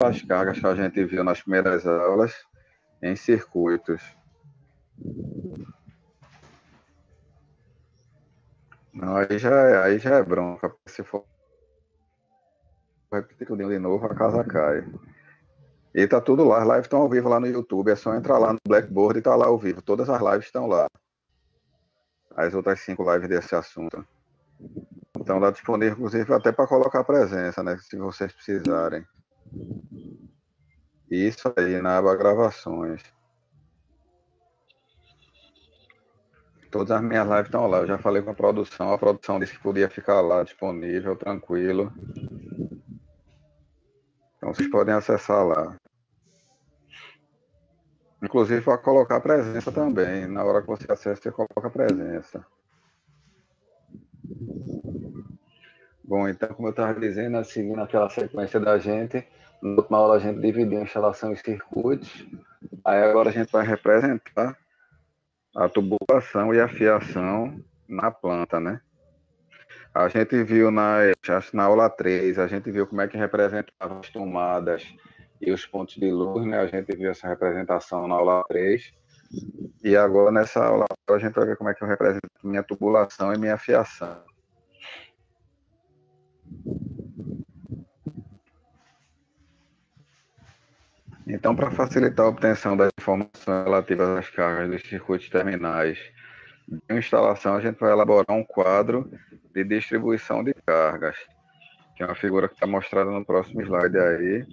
as cargas que a gente viu nas primeiras aulas em circuitos. Não, aí já é bronca. Se for repetir tudo de novo, a casa cai. E tá tudo lá, as lives estão ao vivo lá no YouTube, é só entrar lá no Blackboard e tá lá ao vivo. Todas as lives estão lá. As outras 5 lives desse assunto. Estão lá disponíveis, inclusive, até para colocar presença, né? Se vocês precisarem. Isso aí, na aba gravações. Todas as minhas lives estão lá. Eu já falei com a produção disse que podia ficar lá disponível, tranquilo. Então vocês podem acessar lá. Inclusive para colocar presença também. Na hora que você acessa, você coloca presença. Bom, então, como eu estava dizendo, seguindo aquela sequência da gente, na última aula a gente dividiu a instalação em circuitos. Aí agora a gente vai representar a tubulação e a fiação na planta, né? A gente viu na aula 3, a gente viu como é que representava as tomadas e os pontos de luz, né? A gente viu essa representação na aula 3. E agora, nessa aula, a gente vai ver como é que eu represento minha tubulação e minha fiação. Então, para facilitar a obtenção das informações relativas às cargas dos circuitos terminais de instalação, a gente vai elaborar um quadro de distribuição de cargas, que é uma figura que está mostrada no próximo slide aí,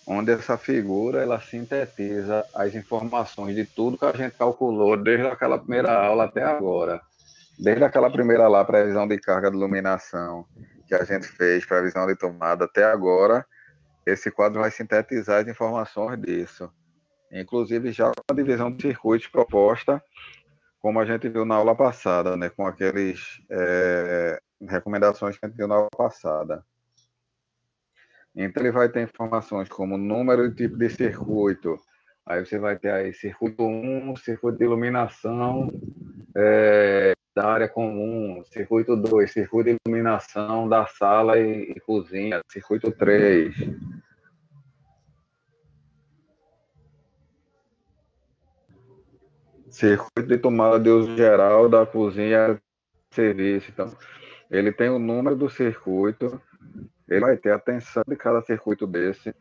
onde essa figura ela sintetiza as informações de tudo que a gente calculou desde aquela primeira aula até agora. Desde aquela primeira lá, previsão de carga de iluminação, que a gente fez, previsão de tomada até agora, esse quadro vai sintetizar as informações disso. Inclusive já com a divisão de circuitos proposta, como a gente viu na aula passada, né, com aqueles recomendações que a gente viu na aula passada. Então ele vai ter informações como número e tipo de circuito. Aí você vai ter aí circuito 1, circuito de iluminação da área comum, circuito 2, circuito de iluminação da sala e cozinha, circuito 3. Circuito de tomada de uso geral da cozinha e serviço. Então, ele tem o número do circuito, ele vai ter a tensão de cada circuito desse,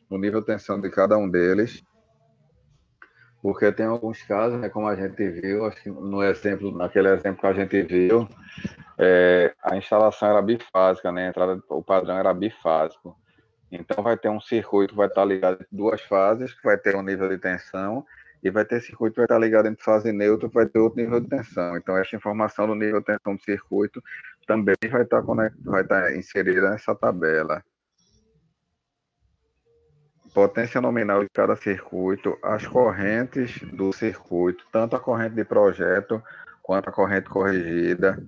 o nível de tensão de cada um deles, porque tem alguns casos, né, como a gente viu, acho que naquele exemplo que a gente viu, a instalação era bifásica, né, a entrada, o padrão era bifásico. Então vai ter um circuito que vai estar ligado em 2 fases, que vai ter um nível de tensão, e vai ter circuito que vai estar ligado em fase neutra, que vai ter outro nível de tensão. Então essa informação do nível de tensão do circuito também vai estar inserida nessa tabela. Potência nominal de cada circuito, as correntes do circuito, tanto a corrente de projeto quanto a corrente corrigida.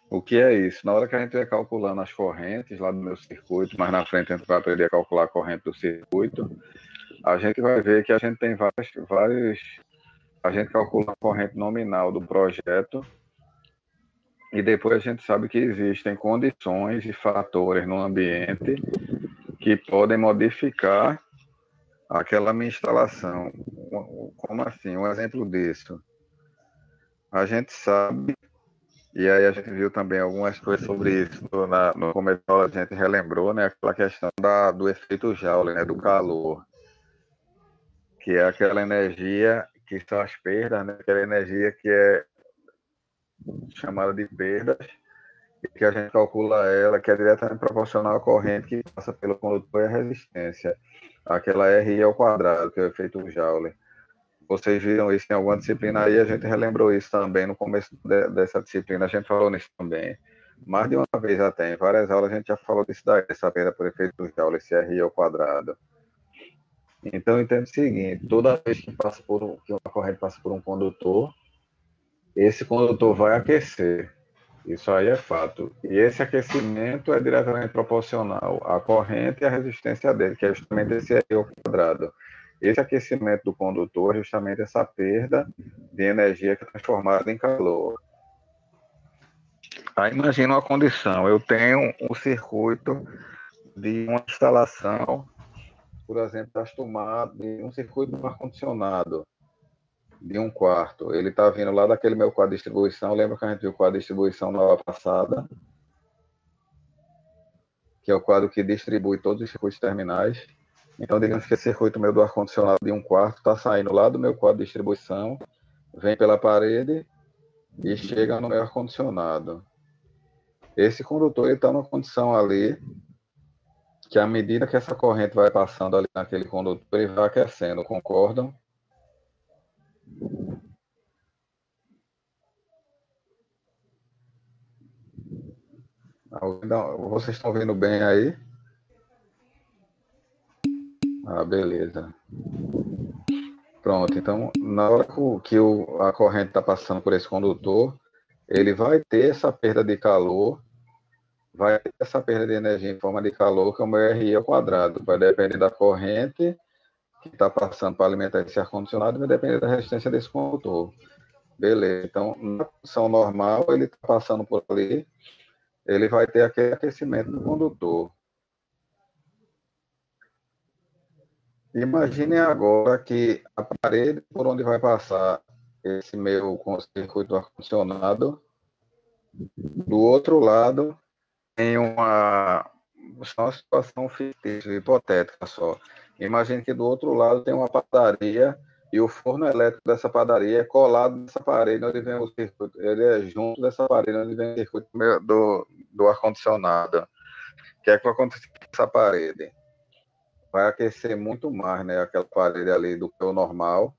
O que é isso? Na hora que a gente vai calculando as correntes lá do meu circuito, mais na frente a gente vai aprender a calcular a corrente do circuito, a gente vai ver que a gente tem a gente calcula a corrente nominal do projeto e depois a gente sabe que existem condições e fatores no ambiente que podem modificar aquela minha instalação. Como assim? Um exemplo disso. A gente sabe, e aí a gente viu também algumas coisas sobre isso no começo a gente relembrou, né, aquela questão do efeito Joule, né, do calor, que é aquela energia que são as perdas, né, aquela energia que é chamada de perdas, e que a gente calcula ela, que é diretamente proporcional à corrente que passa pelo condutor e a resistência, aquela RI ao quadrado, que é o efeito Joule. Vocês viram isso em alguma disciplina aí, a gente relembrou isso também no começo dessa disciplina, a gente falou nisso também. Mais de uma vez até, em várias aulas a gente já falou disso daí, essa perda por efeito Joule, esse RI ao quadrado. Então, entende o seguinte, toda vez que uma corrente passa por um condutor, esse condutor vai aquecer. Isso aí é fato. E esse aquecimento é diretamente proporcional à corrente e à resistência dele, que é justamente esse RI ao quadrado. Esse aquecimento do condutor é justamente essa perda de energia que é transformada em calor. Aí imagina uma condição, eu tenho um circuito de uma instalação por exemplo, das tomadas de um circuito do ar-condicionado de um quarto. Ele está vindo lá daquele meu quadro de distribuição. Lembra que a gente viu o quadro de distribuição na aula passada? Que é o quadro que distribui todos os circuitos terminais. Então, digamos que esse circuito meu do ar-condicionado de um quarto está saindo lá do meu quadro de distribuição, vem pela parede e chega no meu ar-condicionado. Esse condutor está numa condição ali que, à medida que essa corrente vai passando ali naquele condutor, ele vai aquecendo, concordam? Vocês estão vendo bem aí? Ah, beleza. Pronto, então, na hora que a corrente está passando por esse condutor, ele vai ter essa perda de calor, vai ter essa perda de energia em forma de calor, que é o meu RI ao quadrado. Vai depender da corrente que está passando para alimentar esse ar-condicionado, vai depender da resistência desse condutor. Beleza, então, na condição normal, ele está passando por ali, ele vai ter aquele aquecimento do condutor. Imagine agora que a parede por onde vai passar esse meu circuito ar-condicionado, do outro lado tem uma situação fictícia, hipotética só. Imagine que do outro lado tem uma padaria e o forno elétrico dessa padaria é colado nessa parede onde vem o circuito. Ele é junto dessa parede onde vem o circuito do ar-condicionado. O que é que vai acontecer com essa parede? Vai aquecer muito mais, né, aquela parede ali do que o normal.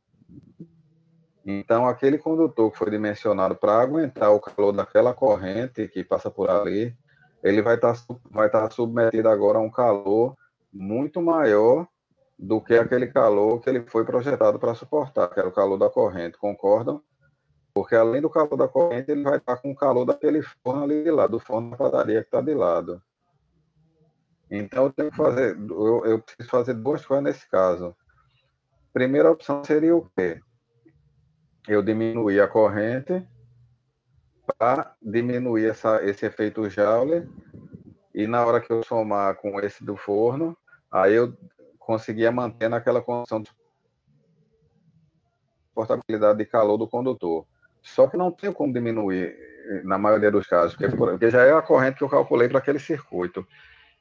Então, aquele condutor que foi dimensionado para aguentar o calor daquela corrente que passa por ali, ele vai estar submetido agora a um calor muito maior do que aquele calor que ele foi projetado para suportar, que era o calor da corrente, concordam? Porque além do calor da corrente, ele vai estar com o calor daquele forno ali de lado, do forno da padaria que está de lado. Então, eu tenho que fazer, eu preciso fazer duas coisas nesse caso. Primeira opção seria o quê? Eu diminuir a corrente para diminuir esse efeito Joule, e na hora que eu somar com esse do forno, aí eu conseguia manter naquela condição de portabilidade de calor do condutor. Só que não tem como diminuir, na maioria dos casos, porque já é a corrente que eu calculei para aquele circuito.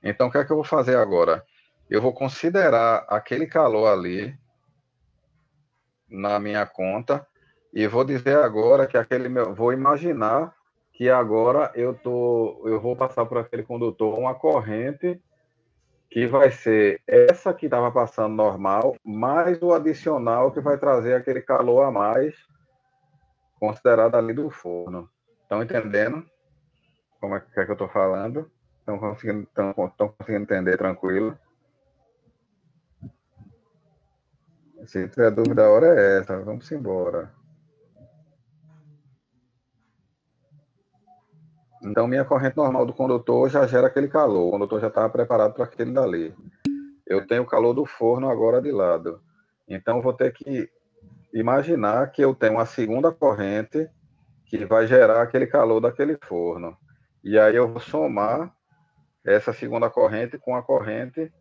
Então, o que é que eu vou fazer agora? Eu vou considerar aquele calor ali na minha conta e vou dizer agora que vou imaginar que agora eu vou passar por aquele condutor uma corrente que vai ser essa que estava passando normal, mais o adicional que vai trazer aquele calor a mais, considerado ali do forno. Estão entendendo como é que eu estou falando? Estão conseguindo entender tranquilo? Se tiver dúvida, a hora é essa. Vamos embora. Então, minha corrente normal do condutor já gera aquele calor. O condutor já estava preparado para aquele dali. Eu tenho o calor do forno agora de lado. Então, vou ter que imaginar que eu tenho uma segunda corrente que vai gerar aquele calor daquele forno. E aí eu vou somar essa segunda corrente com a corrente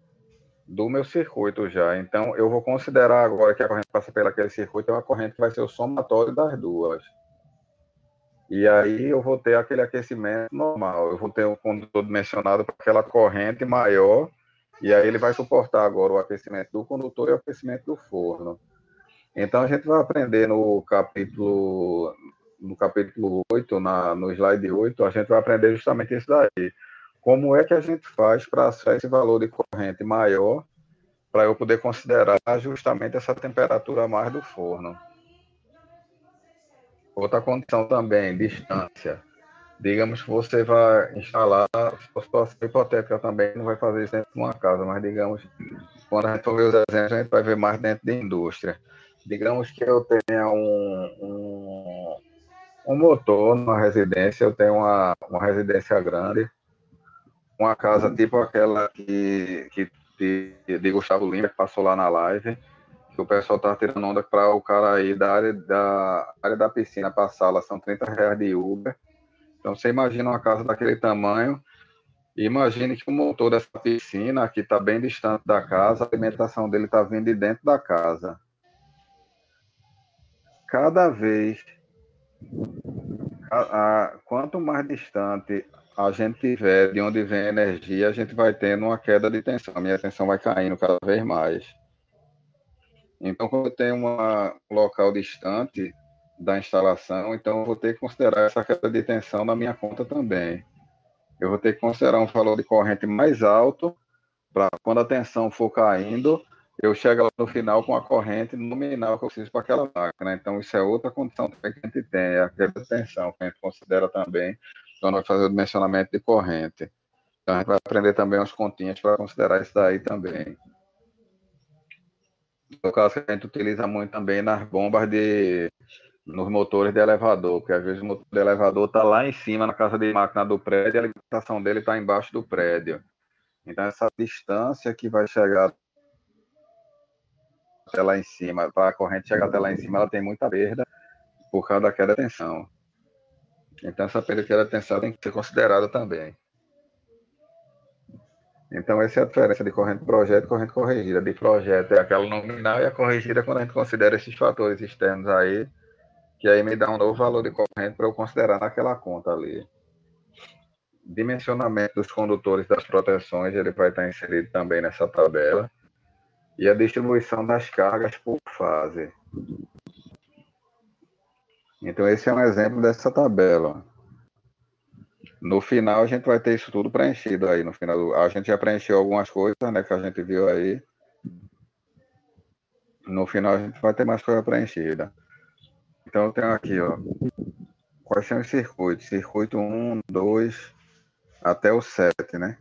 do meu circuito já. Então, eu vou considerar agora que a corrente passa pelo aquele circuito é uma corrente que vai ser o somatório das duas. E aí eu vou ter aquele aquecimento normal. Eu vou ter um condutor dimensionado para aquela corrente maior, e aí ele vai suportar agora o aquecimento do condutor e o aquecimento do forno. Então a gente vai aprender no capítulo 8, no slide 8, a gente vai aprender justamente isso daí. Como é que a gente faz para achar esse valor de corrente maior para eu poder considerar justamente essa temperatura a mais do forno. Outra condição também, distância. Digamos que você vai instalar, a situação hipotética também, não vai fazer isso dentro de uma casa, mas digamos, quando a gente for ver os exemplos, a gente vai ver mais dentro de indústria. Digamos que eu tenha um motor numa residência, eu tenho uma residência grande, uma casa tipo aquela de Gustavo Lima, que passou lá na live, que o pessoal tá tirando onda para o cara aí da área da piscina para a sala, são R$ 30 de Uber. Então você imagina uma casa daquele tamanho, Imagine que o motor dessa piscina, que está bem distante da casa, a alimentação dele está vindo de dentro da casa. Cada vez, quanto mais distante a gente tiver de onde vem a energia, a gente vai tendo uma queda de tensão. A minha tensão vai caindo cada vez mais. Então, quando eu tenho um local distante da instalação, então eu vou ter que considerar essa queda de tensão na minha conta também. Eu vou ter que considerar um valor de corrente mais alto para quando a tensão for caindo, eu chego lá no final com a corrente nominal que eu preciso para aquela máquina. Então, isso é outra condição também que a gente tem, é a queda de tensão, que a gente considera também quando vai fazer o dimensionamento de corrente. Então, a gente vai aprender também umas continhas para considerar isso daí também. No caso que a gente utiliza muito também nas bombas nos motores de elevador, porque às vezes o motor de elevador está lá em cima na casa de máquina do prédio e a alimentação dele está embaixo do prédio. Então, essa distância que vai chegar até lá em cima, para a corrente chegar até lá em cima, ela tem muita perda por causa da queda de tensão. Então, essa perda de queda de tensão tem que ser considerada também. Então, essa é a diferença de corrente projeto e corrente corrigida. De projeto é aquela nominal e a corrigida é quando a gente considera esses fatores externos aí, que aí me dá um novo valor de corrente para eu considerar naquela conta ali. Dimensionamento dos condutores das proteções, ele vai estar inserido também nessa tabela. E a distribuição das cargas por fase. Então, esse é um exemplo dessa tabela. No final, a gente vai ter isso tudo preenchido aí. No final, a gente já preencheu algumas coisas, né, que a gente viu aí. No final, a gente vai ter mais coisa preenchida. Então, eu tenho aqui, ó, quais são os circuitos? Circuito 1, 2, até o 7, né?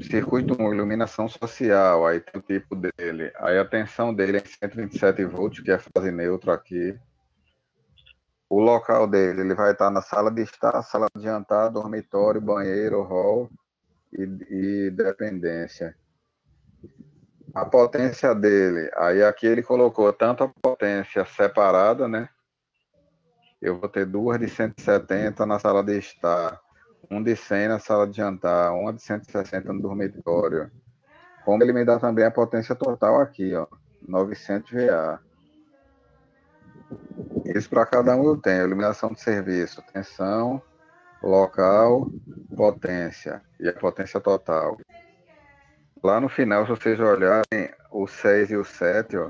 Circuito 1, iluminação social, aí tem o tipo dele. Aí a tensão dele é 127 volts, que é fase neutra aqui. O local dele, ele vai estar na sala de estar, sala de jantar, dormitório, banheiro, hall e dependência. A potência dele, aí aqui ele colocou tanto a potência separada, né? Eu vou ter duas de 170 na sala de estar, um de 100 na sala de jantar, uma de 160 no dormitório. Como ele me dá também a potência total aqui, ó, 900 VA. Isso para cada um eu tenho, iluminação de serviço, tensão, local, potência e a potência total. Lá no final, se vocês olharem, o 6 e o 7, ó,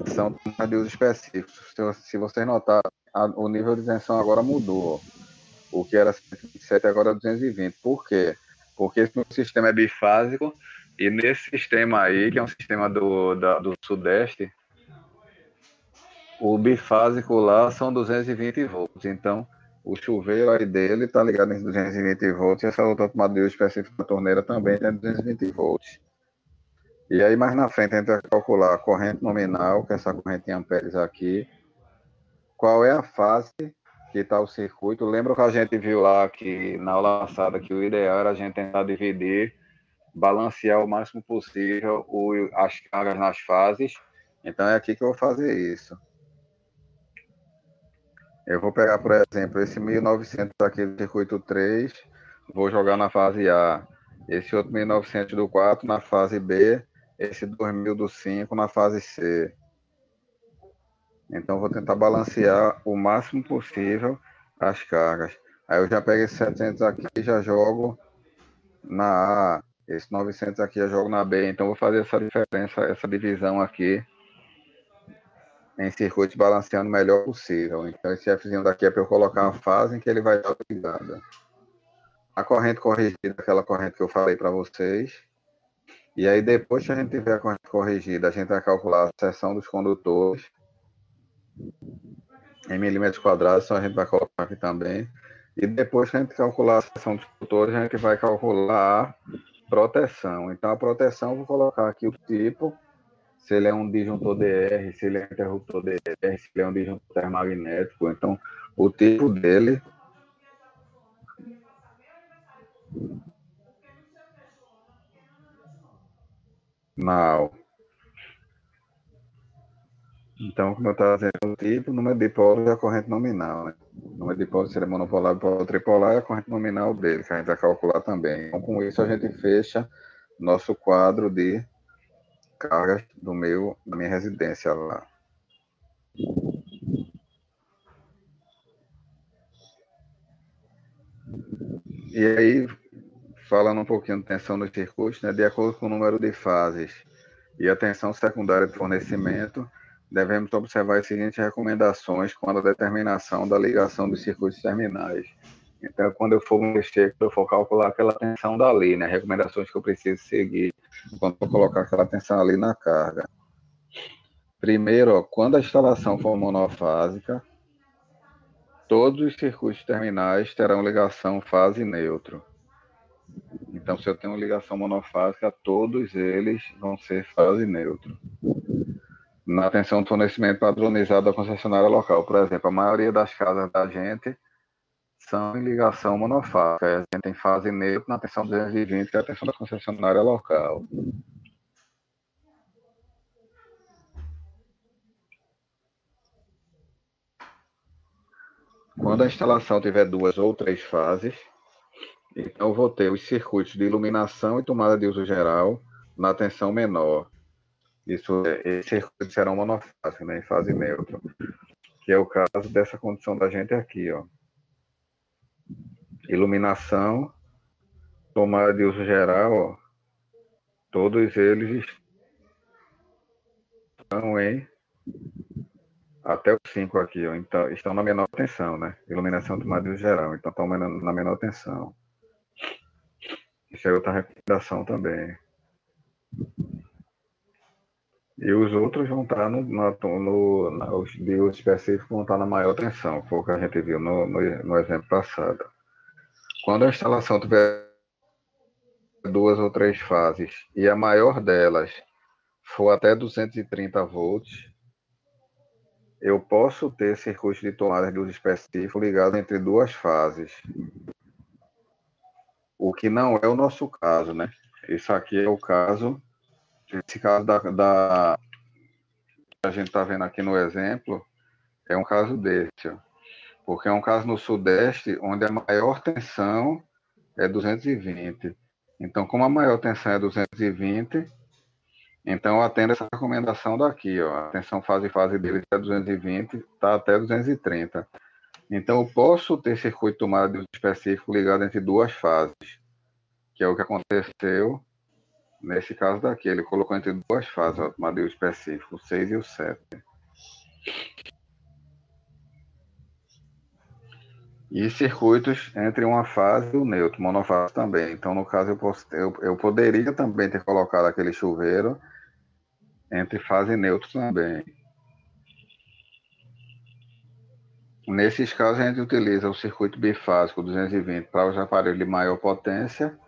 são tomadas de uso específicos. Se vocês notarem, o nível de tensão agora mudou. O que era 127 agora é 220. Por quê? Porque esse meu sistema é bifásico e nesse sistema aí, que é um sistema do Sudeste, o bifásico lá são 220 volts. Então, o chuveiro aí dele está ligado em 220 volts e essa outra tomada de uso específica da torneira também tem 220 volts. E aí, mais na frente, a gente vai calcular a corrente nominal, que é essa corrente em amperes aqui. Qual é a fase que está o circuito? Lembra que a gente viu lá que na aula passada que o ideal era a gente tentar dividir, balancear o máximo possível as cargas nas fases. Então, é aqui que eu vou fazer isso. Eu vou pegar, por exemplo, esse 1900 aqui do circuito 3, vou jogar na fase A. Esse outro 1900 do 4 na fase B, esse 2000 do 5 na fase C. Então, vou tentar balancear o máximo possível as cargas. Aí eu já pego esse 700 aqui e já jogo na A. Esse 900 aqui eu jogo na B. Então, vou fazer essa diferença, essa divisão aqui em circuitos balanceando o melhor possível. Então, esse Fzinho daqui é para eu colocar a fase em que ele vai estar ligado. A corrente corrigida, aquela corrente que eu falei para vocês. E aí, depois que a gente tiver a corrente corrigida, a gente vai calcular a seção dos condutores em milímetros quadrados, então a gente vai colocar aqui também. E depois que a gente calcular a seção dos condutores, a gente vai calcular a proteção. Então, a proteção, eu vou colocar aqui o tipo, se ele é um disjuntor DR, se ele é um interruptor DR, se ele é um disjuntor termognético. Então, o tipo dele. Não, Então, como eu estava dizendo, o tipo, número de polos é a corrente nominal, né? O número de polos seria monopolar, polo tripolar é a corrente nominal dele, que a gente vai calcular também. Então, com isso, a gente fecha nosso quadro de cargas da minha residência lá. E aí, falando um pouquinho de tensão nos circuitos, né, de acordo com o número de fases e a tensão secundária de fornecimento, devemos observar as seguintes recomendações quando a determinação da ligação dos circuitos terminais. Então, quando eu for mexer, quando eu for calcular aquela tensão dali, né, recomendações que eu preciso seguir quando eu colocar aquela tensão ali na carga. Primeiro, ó, quando a instalação for monofásica, todos os circuitos terminais terão ligação fase neutro. Então, se eu tenho ligação monofásica, todos eles vão ser fase neutro. Na atenção do fornecimento padronizado da concessionária local, por exemplo, a maioria das casas da gente são em ligação monofásica. A gente tem fase neutra na atenção 220, que é a atenção da concessionária local. Quando a instalação tiver 2 ou 3 fases, então eu vou ter os circuitos de iluminação e tomada de uso geral na tensão menor. Esses circuitos serão monofásicos, né, em fase neutra, que é o caso dessa condição da gente aqui, ó. Iluminação, tomada de uso geral, ó, todos eles estão em até os 5 aqui, ó, então, estão na menor tensão, né? Iluminação, tomada de uso geral, então estão na menor tensão. Isso é outra recomendação também. E os outros vão estar os de uso específico vão estar na maior tensão, foi o que a gente viu no exemplo passado. Quando a instalação tiver 2 ou 3 fases e a maior delas for até 230 volts, eu posso ter circuito de tomada de uso específico ligado entre 2 fases. O que não é o nosso caso, né? Isso aqui é o caso, esse caso que a gente está vendo aqui no exemplo, é um caso desse, ó, porque é um caso no Sudeste onde a maior tensão é 220. Então, como a maior tensão é 220, então eu atendo essa recomendação daqui, ó. A tensão fase deles é 220, está até 230. Então, eu posso ter circuito de tomada de uso específico ligado entre 2 fases, que é o que aconteceu nesse caso daqui. Ele colocou entre 2 fases, ó, tomada de uso específico, o 6 e o 7. E circuitos entre uma fase e o neutro, monofase também. Então, no caso, eu poderia também ter colocado aquele chuveiro entre fase e neutro também. Nesses casos, a gente utiliza o circuito bifásico 220 para os aparelhos de maior potência.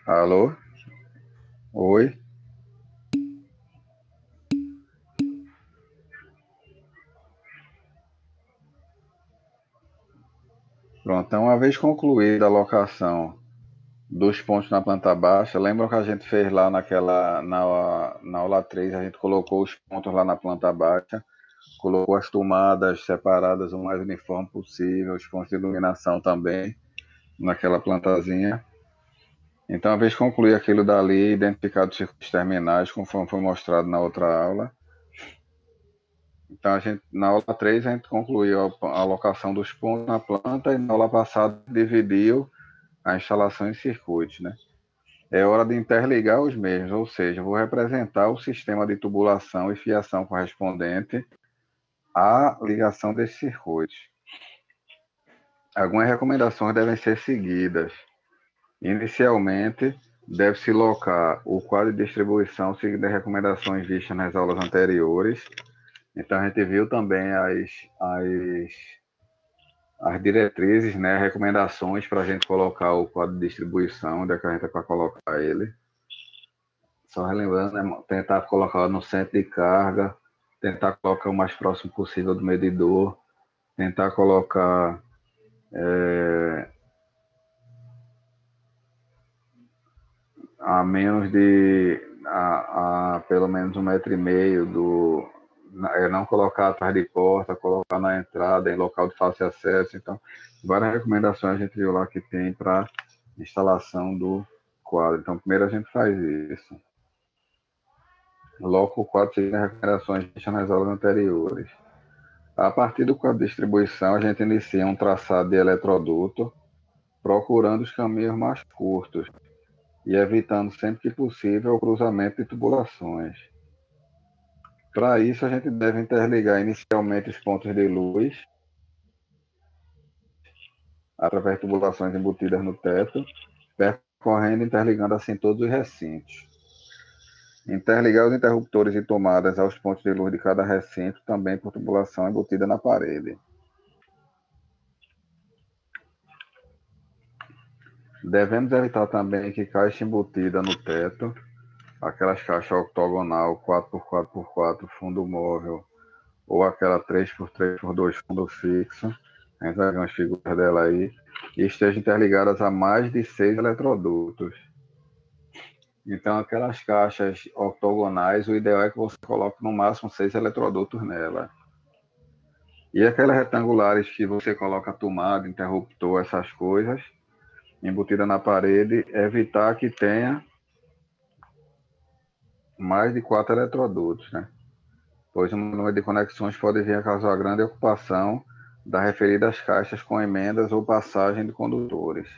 Alô? Oi? Pronto, então, uma vez concluída a locação dos pontos na planta baixa, lembram que a gente fez lá na aula 3, a gente colocou os pontos lá na planta baixa, colocou as tomadas separadas o mais uniforme possível, os pontos de iluminação também, naquela plantazinha. Então, uma vez concluir aquilo dali, identificar os circuitos terminais, conforme foi mostrado na outra aula. Então, na aula 3, a gente concluiu a alocação dos pontos na planta e na aula passada dividiu a instalação em circuitos, né? É hora de interligar os mesmos, ou seja, eu vou representar o sistema de tubulação e fiação correspondente à ligação desses circuitos. Algumas recomendações devem ser seguidas. Inicialmente, deve-se locar o quadro de distribuição seguindo as recomendações vistas nas aulas anteriores. Então, a gente viu também as diretrizes, né, recomendações para a gente colocar o quadro de distribuição, onde é que a gente vai colocar ele. Só relembrando, né, tentar colocar no centro de carga, tentar colocar o mais próximo possível do medidor, tentar colocar a menos de pelo menos 1,5 m não colocar atrás de porta, colocar na entrada, em local de fácil acesso. Então, várias recomendações a gente viu lá que tem para instalação do quadro. Então, primeiro a gente faz isso. Logo o quadro seguindo as recomendações vistas nas aulas anteriores. A partir do quadro de distribuição, a gente inicia um traçado de eletroduto, procurando os caminhos mais curtos e evitando sempre que possível o cruzamento de tubulações. Para isso, a gente deve interligar inicialmente os pontos de luz através de tubulações embutidas no teto, percorrendo e interligando assim todos os recintos. Interligar os interruptores e tomadas aos pontos de luz de cada recinto, também por tubulação embutida na parede. Devemos evitar também que caixa embutida no teto, aquelas caixas octogonal 4x4x4 fundo móvel, ou aquela 3x3x2 fundo fixo, a gente vai ver umas figuras dela aí, e estejam interligadas a mais de 6 eletrodutos. Então, aquelas caixas octogonais, o ideal é que você coloque no máximo 6 eletrodutos nela. E aquelas retangulares que você coloca tomada, interruptor, essas coisas, embutida na parede, evitar que tenha mais de 4 eletrodutos, né? Pois o número de conexões pode vir a causar grande ocupação das referidas caixas com emendas ou passagem de condutores.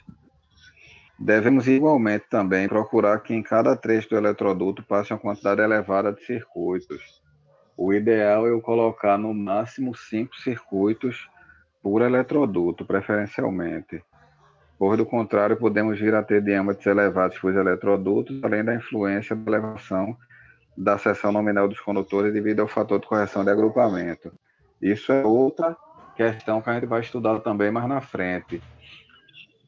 Devemos igualmente também procurar que em cada trecho do eletroduto passe uma quantidade elevada de circuitos. O ideal é eu colocar no máximo 5 circuitos por eletroduto, preferencialmente. Por do contrário, podemos vir a ter diâmetros elevados para os eletrodutos, além da influência da elevação da seção nominal dos condutores devido ao fator de correção de agrupamento. Isso é outra questão que a gente vai estudar também mais na frente,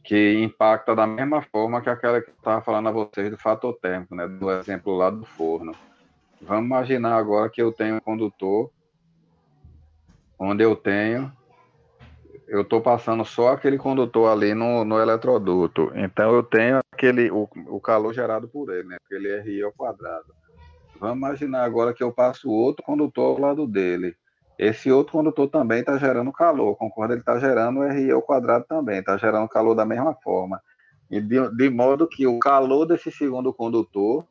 que impacta da mesma forma que aquela que eu estava falando a vocês do fator térmico, né, do exemplo lá do forno. Vamos imaginar agora que eu tenho um condutor onde eu estou passando só aquele condutor ali no eletroduto. Então eu tenho o calor gerado por ele, né, aquele RI ao quadrado. Vamos imaginar agora que eu passo outro condutor ao lado dele. Esse outro condutor também está gerando calor, concorda? Ele está gerando RI ao quadrado também, está gerando calor da mesma forma. E de modo que o calor desse segundo condutor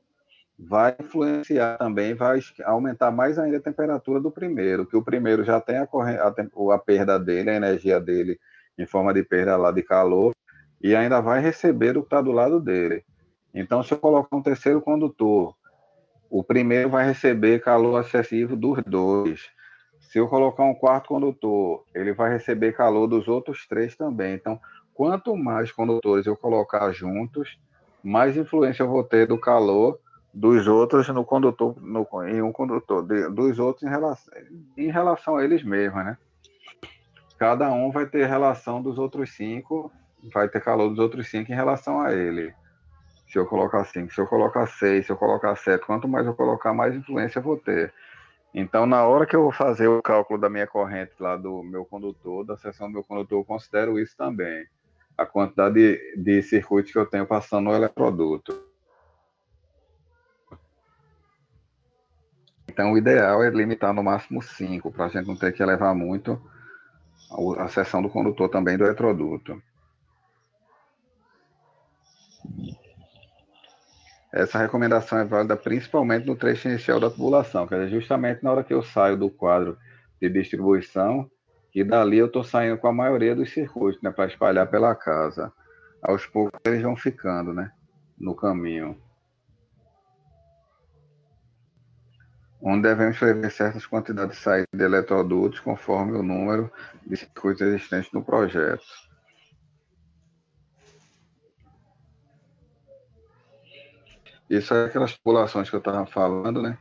vai influenciar também, vai aumentar mais ainda a temperatura do primeiro, que o primeiro já tem a perda dele, a energia dele em forma de perda lá de calor, e ainda vai receber o que está do lado dele. Então, se eu colocar um terceiro condutor, o primeiro vai receber calor excessivo dos dois. Se eu colocar um quarto condutor, ele vai receber calor dos outros três também. Então, quanto mais condutores eu colocar juntos, mais influência eu vou ter do calor dos outros no condutor, em um condutor, dos outros em relação a eles mesmos, né? Cada um vai ter relação dos outros 5, vai ter calor dos outros 5 em relação a ele. Se eu colocar 5, se eu colocar 6, se eu colocar 7, quanto mais eu colocar, mais influência eu vou ter. Então, na hora que eu vou fazer o cálculo da minha corrente lá do meu condutor, da seção do meu condutor, eu considero isso também. A quantidade de circuitos que eu tenho passando no eletroduto. Então, o ideal é limitar no máximo 5, para a gente não ter que elevar muito a seção do condutor também do eletroduto. Essa recomendação é válida principalmente no trecho inicial da tubulação, que é justamente na hora que eu saio do quadro de distribuição, e dali eu estou saindo com a maioria dos circuitos, né, para espalhar pela casa. Aos poucos eles vão ficando, né, no caminho. Onde devemos prever certas quantidades de saída de eletrodutos conforme o número de circuitos existentes no projeto. Isso é aquelas tubulações que eu estava falando, né?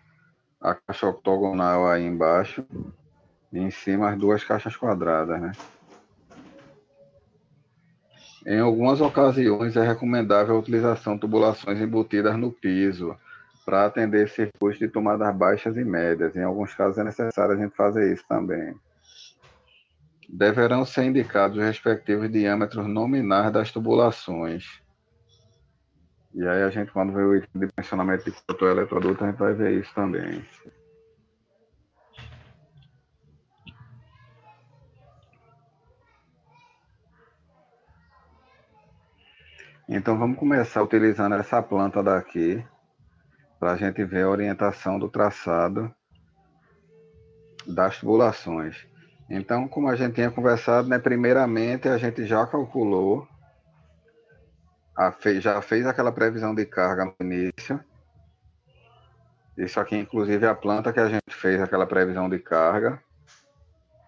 A caixa octogonal aí embaixo e em cima as duas caixas quadradas, né? Em algumas ocasiões é recomendável a utilização de tubulações embutidas no piso para atender circuitos de tomadas baixas e médias. Em alguns casos é necessário a gente fazer isso também. Deverão ser indicados os respectivos diâmetros nominais das tubulações. E aí a gente, quando vê o dimensionamento de fotoeletroduto, a gente vai ver isso também. Então vamos começar utilizando essa planta daqui para a gente ver a orientação do traçado das tubulações. Então, como a gente tinha conversado, né, primeiramente a gente já calculou, já fez aquela previsão de carga no início. Isso aqui, inclusive, é a planta que a gente fez aquela previsão de carga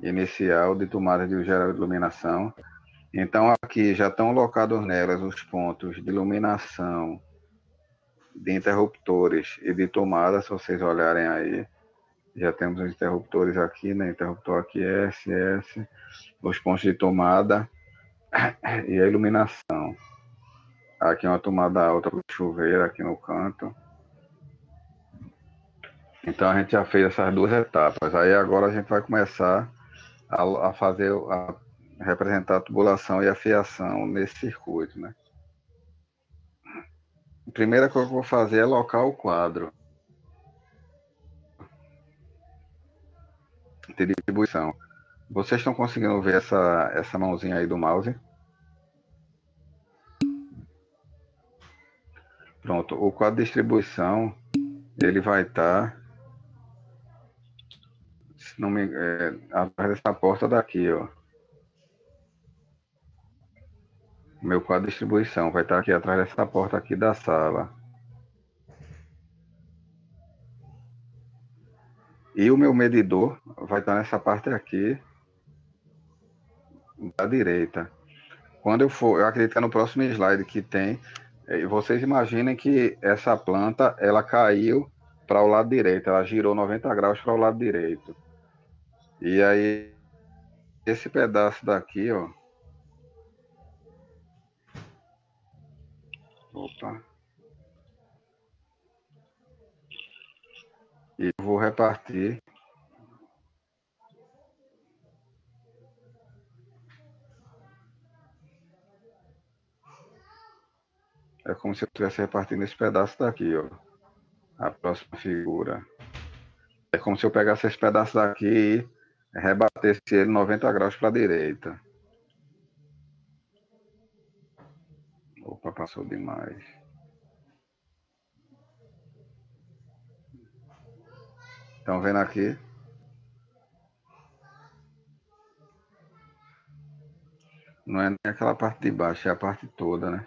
inicial de tomada de geral de iluminação. Então, aqui já estão locados nelas os pontos de iluminação, de interruptores e de tomada, se vocês olharem aí. Já temos os interruptores aqui, né? Interruptor aqui S, os pontos de tomada e a iluminação. Aqui uma tomada alta para o chuveiro aqui no canto. Então a gente já fez essas duas etapas. Aí agora a gente vai começar a fazer, a representar a tubulação e a fiação nesse circuito, né? A primeira coisa que eu vou fazer é alocar o quadro de distribuição. Vocês estão conseguindo ver essa mãozinha aí do mouse? Pronto, o quadro de distribuição, ele vai estar, se não me atrás dessa porta daqui, ó. Meu quadro de distribuição vai estar aqui atrás dessa porta aqui da sala. E o meu medidor vai estar nessa parte aqui da direita. Quando eu for, eu acredito que é no próximo slide que tem, vocês imaginem que essa planta, ela caiu para o lado direito, ela girou 90 graus para o lado direito. E aí, esse pedaço daqui, ó. Opa. E vou repartir. É como se eu estivesse repartindo esse pedaço daqui, ó. A próxima figura. É como se eu pegasse esse pedaço daqui e rebatesse ele 90 graus para a direita. Opa, passou demais. Estão vendo aqui? Não é nem aquela parte de baixo, é a parte toda, né?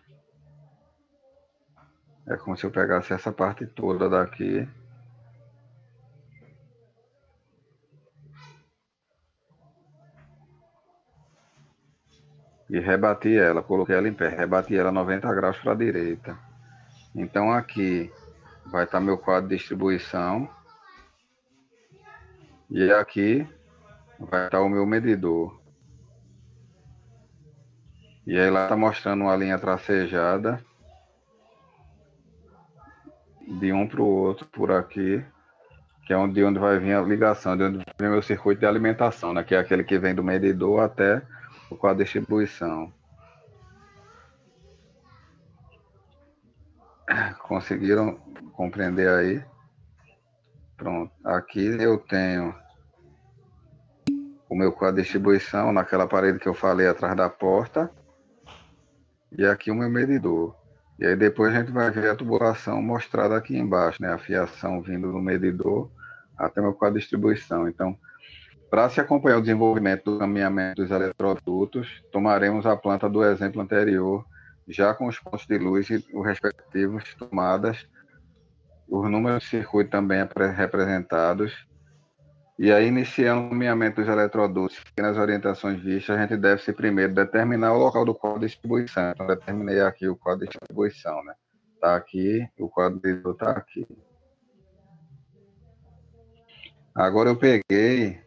É como se eu pegasse essa parte toda daqui e rebati ela, coloquei ela em pé, rebati ela 90 graus para a direita. Então aqui vai estar meu quadro de distribuição e aqui vai estar o meu medidor. E aí lá está mostrando uma linha tracejada de um para o outro por aqui, que é de onde vai vir a ligação, de onde vai vir o meu circuito de alimentação, né? Que é aquele que vem do medidor até o quadro de distribuição. Conseguiram compreender aí? Pronto. Aqui eu tenho o meu quadro de distribuição naquela parede que eu falei atrás da porta. E aqui o meu medidor. E aí depois a gente vai ver a tubulação mostrada aqui embaixo, né? A fiação vindo do medidor até o meu quadro de distribuição. Então, para se acompanhar o desenvolvimento do caminhamento dos eletrodutos, tomaremos a planta do exemplo anterior, já com os pontos de luz e os respectivos tomadas, os números de circuito também representados. E aí, iniciando o caminhamento dos eletrodutos e nas orientações vistas, a gente deve-se primeiro determinar o local do quadro de distribuição. Então, determinei aqui o quadro de distribuição, né? Tá aqui, o quadro de medidor tá aqui. Agora eu peguei.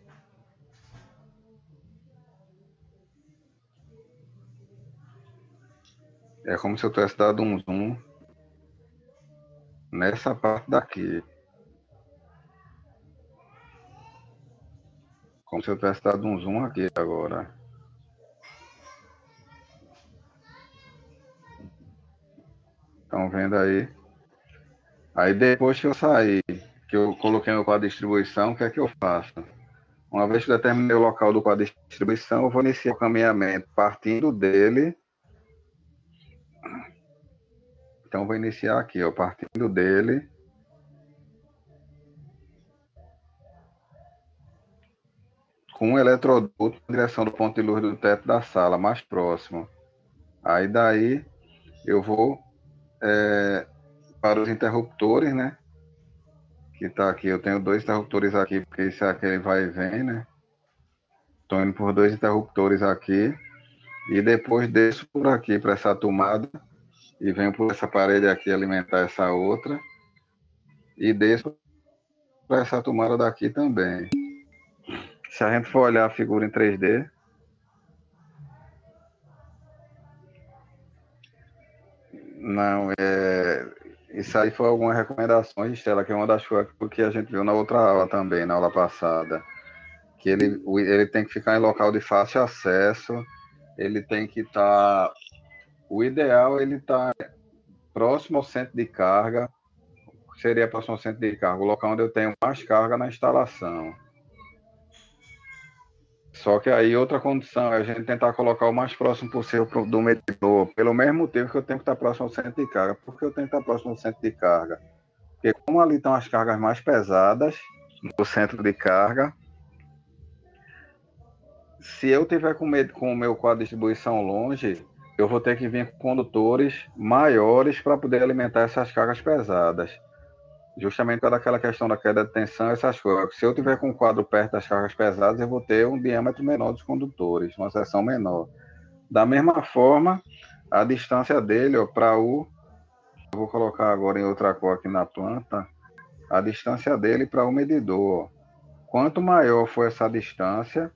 É como se eu tivesse dado um zoom nessa parte daqui. Como se eu tivesse dado um zoom aqui agora. Estão vendo aí? Aí depois que eu sair, que eu coloquei meu quadro de distribuição, o que é que eu faço? Uma vez que eu determinei o local do quadro de distribuição, eu vou iniciar o caminhamento partindo dele. Então eu vou iniciar aqui, ó, partindo dele. Com um eletroduto na direção do ponto de luz do teto da sala, mais próximo. Aí daí eu vou para os interruptores, né? Que tá aqui, eu tenho dois interruptores aqui, porque esse aqui ele vai e vem, né? Estou indo por dois interruptores aqui. E depois desço por aqui para essa tomada e venho por essa parede aqui alimentar essa outra. E desço para essa tomada daqui também. Se a gente for olhar a figura em 3D, não, isso aí foi algumas recomendações, Estela, que é uma das coisas que a gente viu na outra aula também, na aula passada. Que ele tem que ficar em local de fácil acesso, ele tem que estar. O ideal é ele estar próximo ao centro de carga, seria próximo ao centro de carga, o local onde eu tenho mais carga na instalação. Só que aí outra condição é a gente tentar colocar o mais próximo possível do medidor, pelo mesmo motivo que eu tenho que estar próximo ao centro de carga. Por que eu tenho que estar próximo ao centro de carga? Porque como ali estão as cargas mais pesadas, no centro de carga, se eu tiver com o meu quadro de distribuição longe, eu vou ter que vir com condutores maiores para poder alimentar essas cargas pesadas. Justamente por aquela questão da queda de tensão, essas coisas. Se eu tiver com o quadro perto das cargas pesadas, eu vou ter um diâmetro menor dos condutores, uma seção menor. Da mesma forma, a distância dele para o. Eu vou colocar agora em outra cor aqui na planta. A distância dele para o medidor. Quanto maior for essa distância,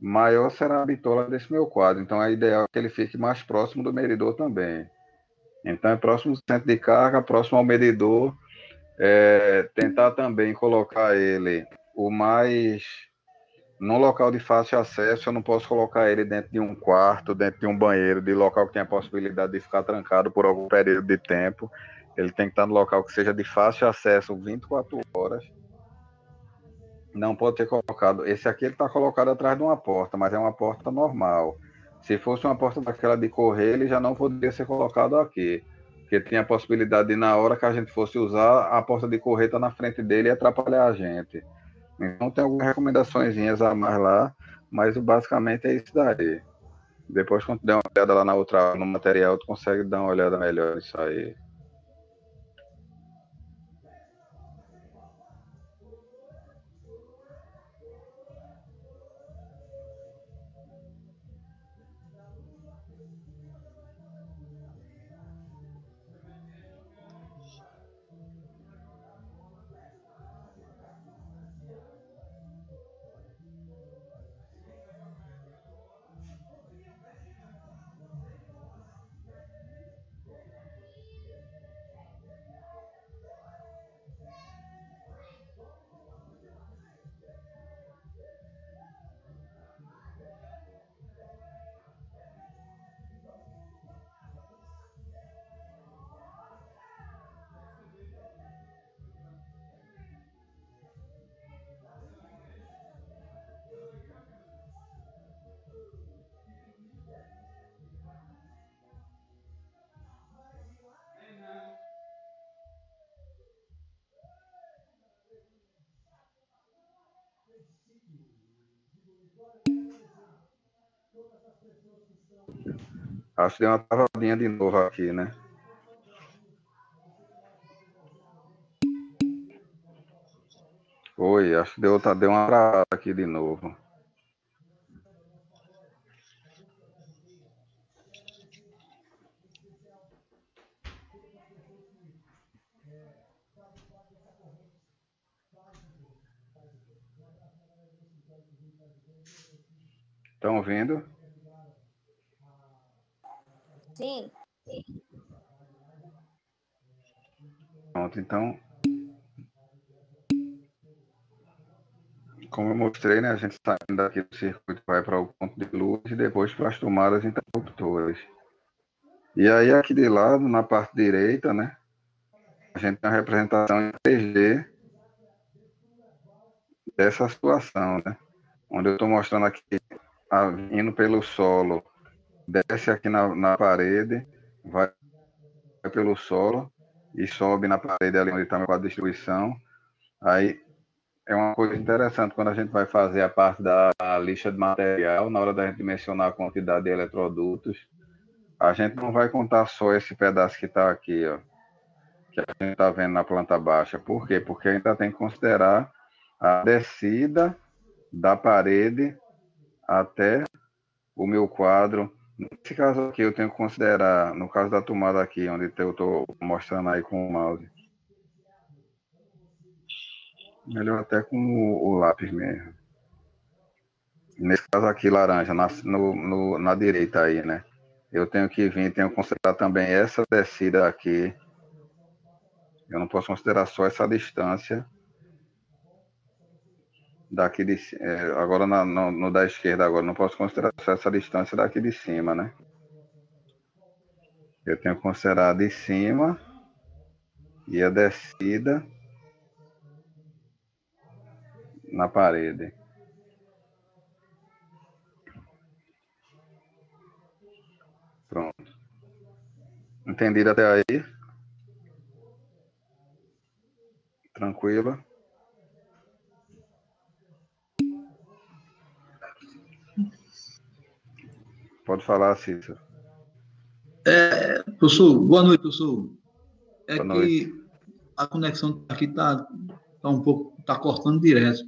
maior será a bitola desse meu quadro. Então é ideal que ele fique mais próximo do medidor também. Então é próximo do centro de carga, próximo ao medidor. Tentar também colocar ele o mais num local de fácil acesso. Eu não posso colocar ele dentro de um quarto, dentro de um banheiro, de local que tenha a possibilidade de ficar trancado por algum período de tempo. Ele tem que estar no local que seja de fácil acesso 24 horas. Não pode ser colocado. Esse aqui ele está colocado atrás de uma porta, mas é uma porta normal. Se fosse uma porta daquela de correr, ele já não poderia ser colocado aqui. Porque tem a possibilidade de, na hora que a gente fosse usar, a porta de correr estar na frente dele e atrapalhar a gente. Então tem algumas recomendações a mais lá, mas basicamente é isso daí. Depois, quando tu der uma olhada lá na outra, no material, tu consegue dar uma olhada melhor nisso aí. Acho que deu uma travadinha de novo aqui, né? Oi, acho que deu uma travada aqui de novo. Estão ouvindo? Sim. Pronto, então, como eu mostrei, né, a gente saindo daqui do circuito vai para o ponto de luz e depois para as tomadas interruptoras. E aí aqui de lado, na parte direita, né, a gente tem a representação em 3D dessa situação, né, onde eu estou mostrando aqui, indo pelo solo, desce aqui na parede, vai pelo solo e sobe na parede ali onde está a distribuição. Aí é uma coisa interessante quando a gente vai fazer a parte da lixa de material, na hora da gente mencionar a quantidade de eletrodutos, a gente não vai contar só esse pedaço que está aqui, ó, que a gente está vendo na planta baixa. Por quê? Porque a gente tem que considerar a descida da parede até o meu quadro. Nesse caso aqui, eu tenho que considerar, no caso da tomada aqui, onde eu estou mostrando aí com o mouse, melhor até com o lápis mesmo. Nesse caso aqui, laranja, na direita aí, né? Eu tenho que vir, tenho que considerar também essa descida aqui. Eu não posso considerar só essa distância daqui de agora no da esquerda agora, não posso considerar só essa distância daqui de cima, né? Eu tenho que considerar de cima e a descida na parede. Pronto. Entendido até aí? Tranquilo? Pode falar, Cícero. Professor, boa noite, professor. É Boa noite. que a conexão aqui tá um pouco, tá cortando direto.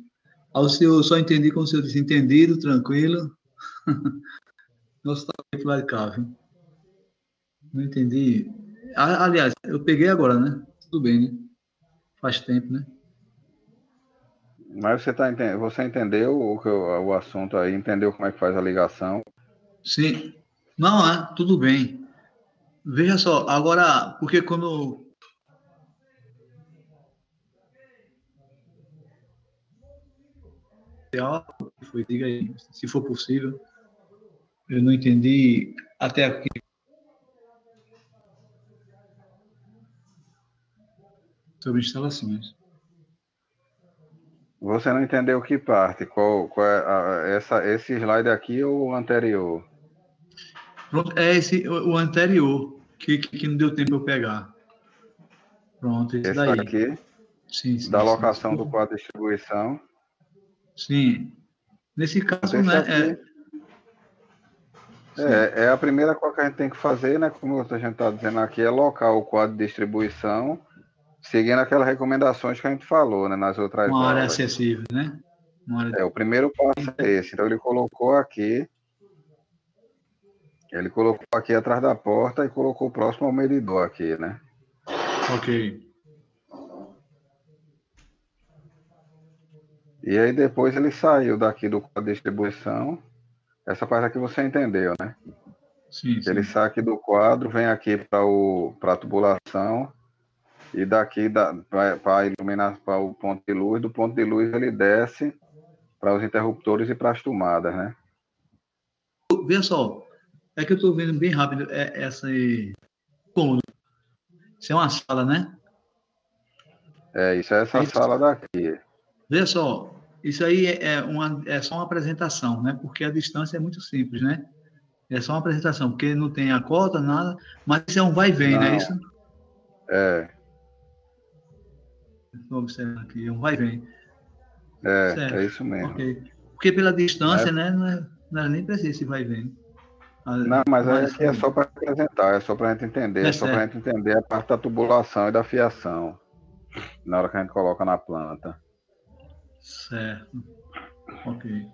Aí o senhor, só entendi como o senhor disse, entendido, tranquilo. Nossa, tá bem lá de cá, viu? Não entendi. Aliás, eu peguei agora, né? Tudo bem, né? Faz tempo, né? Mas você entendeu o assunto aí, entendeu como é que faz a ligação? Sim. Não, tudo bem. Veja só, agora, porque quando... Foi, diga aí, se for possível. Eu não entendi até aqui sobre instalações. Você não entendeu que parte? Qual é esse slide aqui ou o anterior? Pronto, é esse, o anterior, que não deu tempo eu pegar. Pronto, esse Esse daí. aqui, Sim, da sim, sim. alocação do quadro de distribuição. Sim. Nesse Pronto, caso, esse né? aqui Sim. é a primeira coisa que a gente tem que fazer, né? Como a gente está dizendo aqui, é alocar o quadro de distribuição, seguindo aquelas recomendações que a gente falou, né, nas outras Uma área aulas. acessível, né? Uma área... O primeiro passo é esse. Então ele colocou aqui atrás da porta e colocou próximo ao medidor aqui, né? Ok. E aí depois ele saiu daqui do quadro de distribuição. Essa parte aqui você entendeu, né? Sim, Ele sim. sai aqui do quadro, vem aqui para a tubulação e daqui para iluminar para o ponto de luz. Do ponto de luz ele desce para os interruptores e para as tomadas, né? Veja só, é que eu estou vendo bem rápido essa cômodo. Isso é uma sala, né? Isso é É essa isso. sala daqui. Veja só, isso aí é só uma apresentação, né? Porque a distância é muito simples, né? É só uma apresentação, porque não tem a cota, nada, mas isso é um vai e vem, não é Não, isso? é, Estou observando aqui, é um vai e vem. é Certo, isso mesmo. ok. Porque pela Mas, distância, né, não é nem preciso esse vai e vem. não, mas Tomara aí isso aqui é aí. só para apresentar, é só para a gente entender, É é só para a certo, gente entender a parte da tubulação e da fiação, na hora que a gente coloca na planta. certo, ok.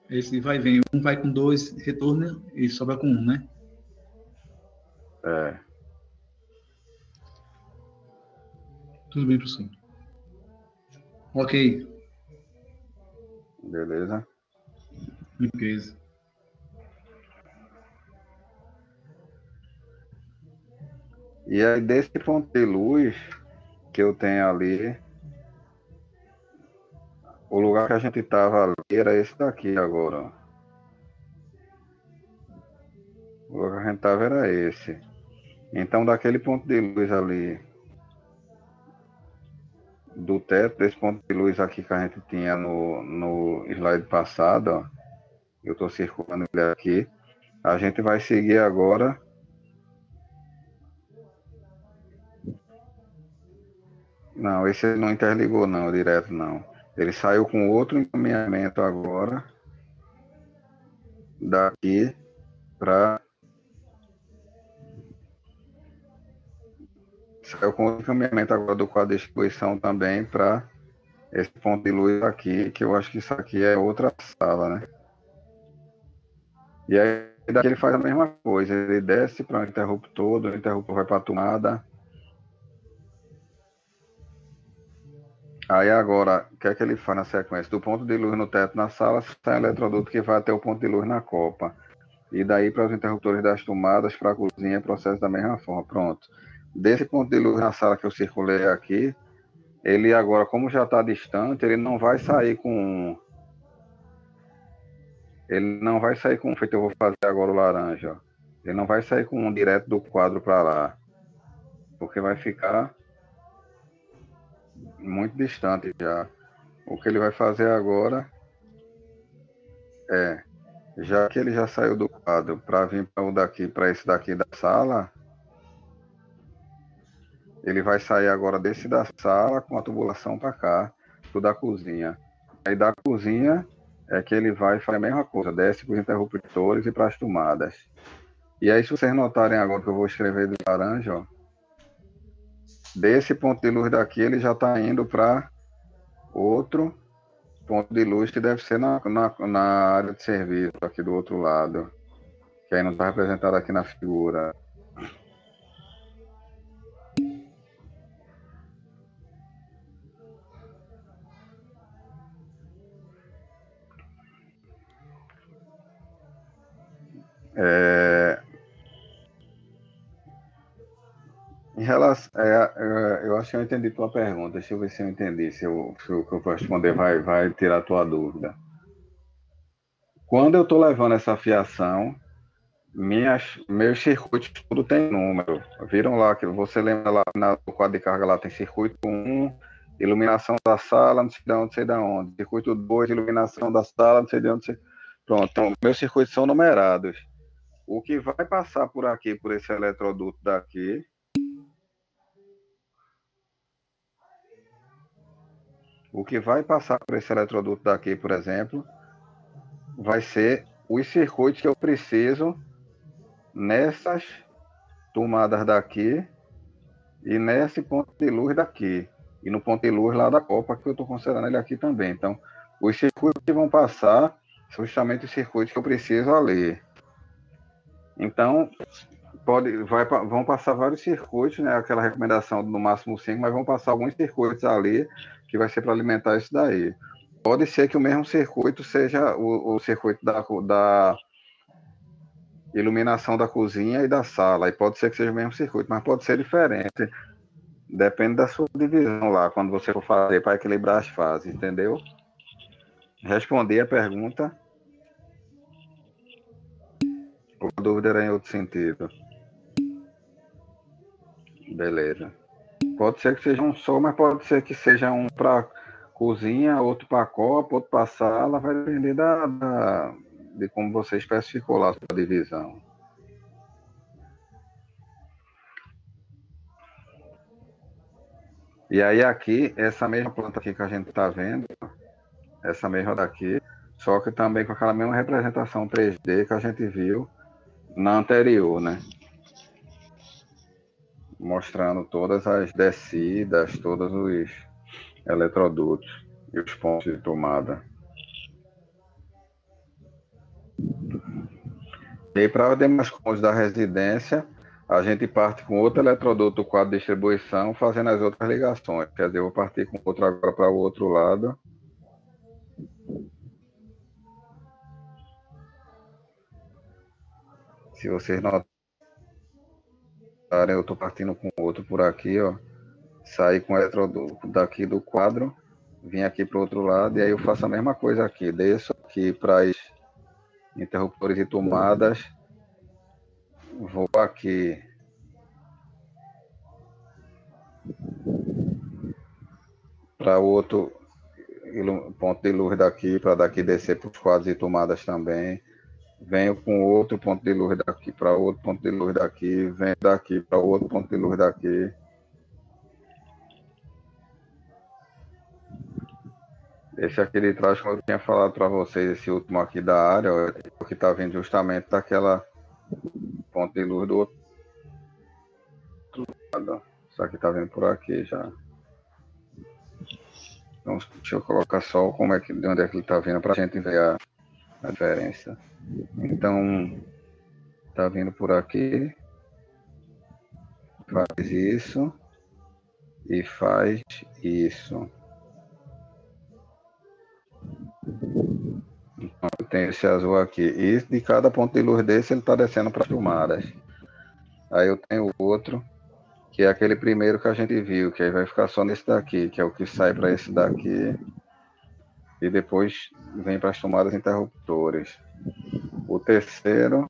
Esse vai e vem, um vai com dois, retorna e sobra com um, né? É, Tudo bem, professor. Ok. Beleza? Beleza. E aí, desse ponto de luz que eu tenho ali, o lugar que a gente estava ali era esse daqui agora, ó. O lugar que a gente estava era esse. Então, daquele ponto de luz ali, do teto, desse ponto de luz aqui que a gente tinha no slide passado, ó, eu estou circulando ele aqui, a gente vai seguir agora. Não, esse não interligou não, direto não. Ele saiu com outro encaminhamento agora, daqui para... Saiu com outro encaminhamento agora do quadro de distribuição também para esse ponto de luz aqui, que eu acho que isso aqui é outra sala, né? E aí daqui ele faz a mesma coisa, ele desce para o interruptor vai para a tomada. Aí agora, o que é que ele faz na sequência? Do ponto de luz no teto na sala, sai um eletroduto que vai até o ponto de luz na copa. E daí para os interruptores das tomadas, para a cozinha, processo da mesma forma. Pronto. Desse ponto de luz na sala que eu circulei aqui, ele agora, como já está distante, ele não vai sair com... Ele não vai sair com... Feito, eu vou fazer agora o laranja, ó. Ele não vai sair com um direto do quadro para lá. Porque vai ficar muito distante já. O que ele vai fazer agora é, já que ele já saiu do quadro para vir para o daqui, para esse daqui da sala, ele vai sair agora desse da sala com a tubulação para cá, pro da cozinha. Aí da cozinha é que ele vai fazer a mesma coisa, desce para os interruptores e para as tomadas. E aí, se vocês notarem agora que eu vou escrever de laranja, ó, desse ponto de luz daqui, ele já está indo para outro ponto de luz que deve ser na área de serviço, aqui do outro lado, que aí não está representado aqui na figura. Em relação, eu acho que eu entendi tua pergunta. Deixa eu ver se eu entendi, se o que eu vou responder vai tirar tua dúvida. Quando eu estou levando essa fiação, meus circuitos tudo tem número. Viram lá que você lembra lá no quadro de carga lá tem circuito 1, iluminação da sala, não sei de onde, não sei de onde. Circuito 2, iluminação da sala, não sei de onde. Pronto, então meus circuitos são numerados. O que vai passar por aqui, por esse eletroduto daqui, por exemplo, vai ser os circuitos que eu preciso nessas tomadas daqui e nesse ponto de luz daqui. E no ponto de luz lá da copa, que eu estou considerando ele aqui também. Então, os circuitos que vão passar são justamente os circuitos que eu preciso ali. Então, vão passar vários circuitos, né? Aquela recomendação no máximo 5, mas vão passar alguns circuitos ali que vai ser para alimentar isso daí. Pode ser que o mesmo circuito seja o circuito da iluminação da cozinha e da sala, e pode ser que seja o mesmo circuito, mas pode ser diferente. Depende da sua divisão lá, quando você for fazer para equilibrar as fases, entendeu? Respondi a pergunta. Ou a dúvida era em outro sentido? Beleza. Pode ser que seja um só, mas pode ser que seja um para cozinha, outro para copa, outro para sala, vai depender de como você especificou lá a sua divisão. E aí aqui, essa mesma planta aqui que a gente está vendo, essa mesma daqui, só que também com aquela mesma representação 3D que a gente viu na anterior, né? Mostrando todas as descidas, todos os eletrodutos e os pontos de tomada. E aí, para os demais cômodos da residência, a gente parte com outro eletroduto do quadro de distribuição, fazendo as outras ligações. Quer dizer, eu vou partir com outro agora para o outro lado. Se vocês notarem, eu estou partindo com outro por aqui, ó. Sair com o eletroduto daqui do quadro, vim aqui para o outro lado, e aí eu faço a mesma coisa aqui. Desço aqui para as interruptores e tomadas. Vou aqui para outro ponto de luz daqui, para daqui descer para os quadros e tomadas também. Venho com outro ponto de luz daqui para outro ponto de luz daqui, venho daqui para outro ponto de luz daqui. Esse aqui de trás, como eu tinha falado para vocês, esse último aqui da área, ó, o que está vindo justamente daquela ponto de luz do outro lado. Isso aqui está vindo por aqui já. Então, deixa eu colocar só como é que, de onde é que ele está vindo para a gente ver a diferença. Então, está vindo por aqui, faz isso e faz isso. Então, tem esse azul aqui. E de cada ponto de luz desse, ele está descendo para as tomadas. Aí eu tenho outro, que é aquele primeiro que a gente viu, que aí vai ficar só nesse daqui, que é o que sai para esse daqui. E depois vem para as tomadas interruptores. O terceiro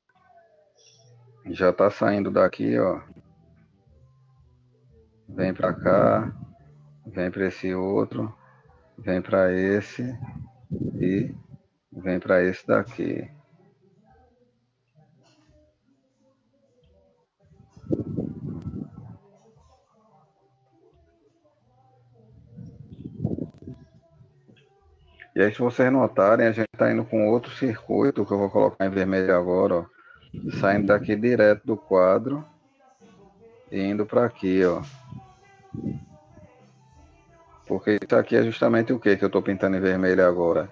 já está saindo daqui, ó. Vem para cá, vem para esse outro, vem para esse e vem para esse daqui. E aí, se vocês notarem, a gente está indo com outro circuito, que eu vou colocar em vermelho agora, ó. Saindo daqui direto do quadro e indo para aqui, ó. Porque isso aqui é justamente o que eu estou pintando em vermelho agora?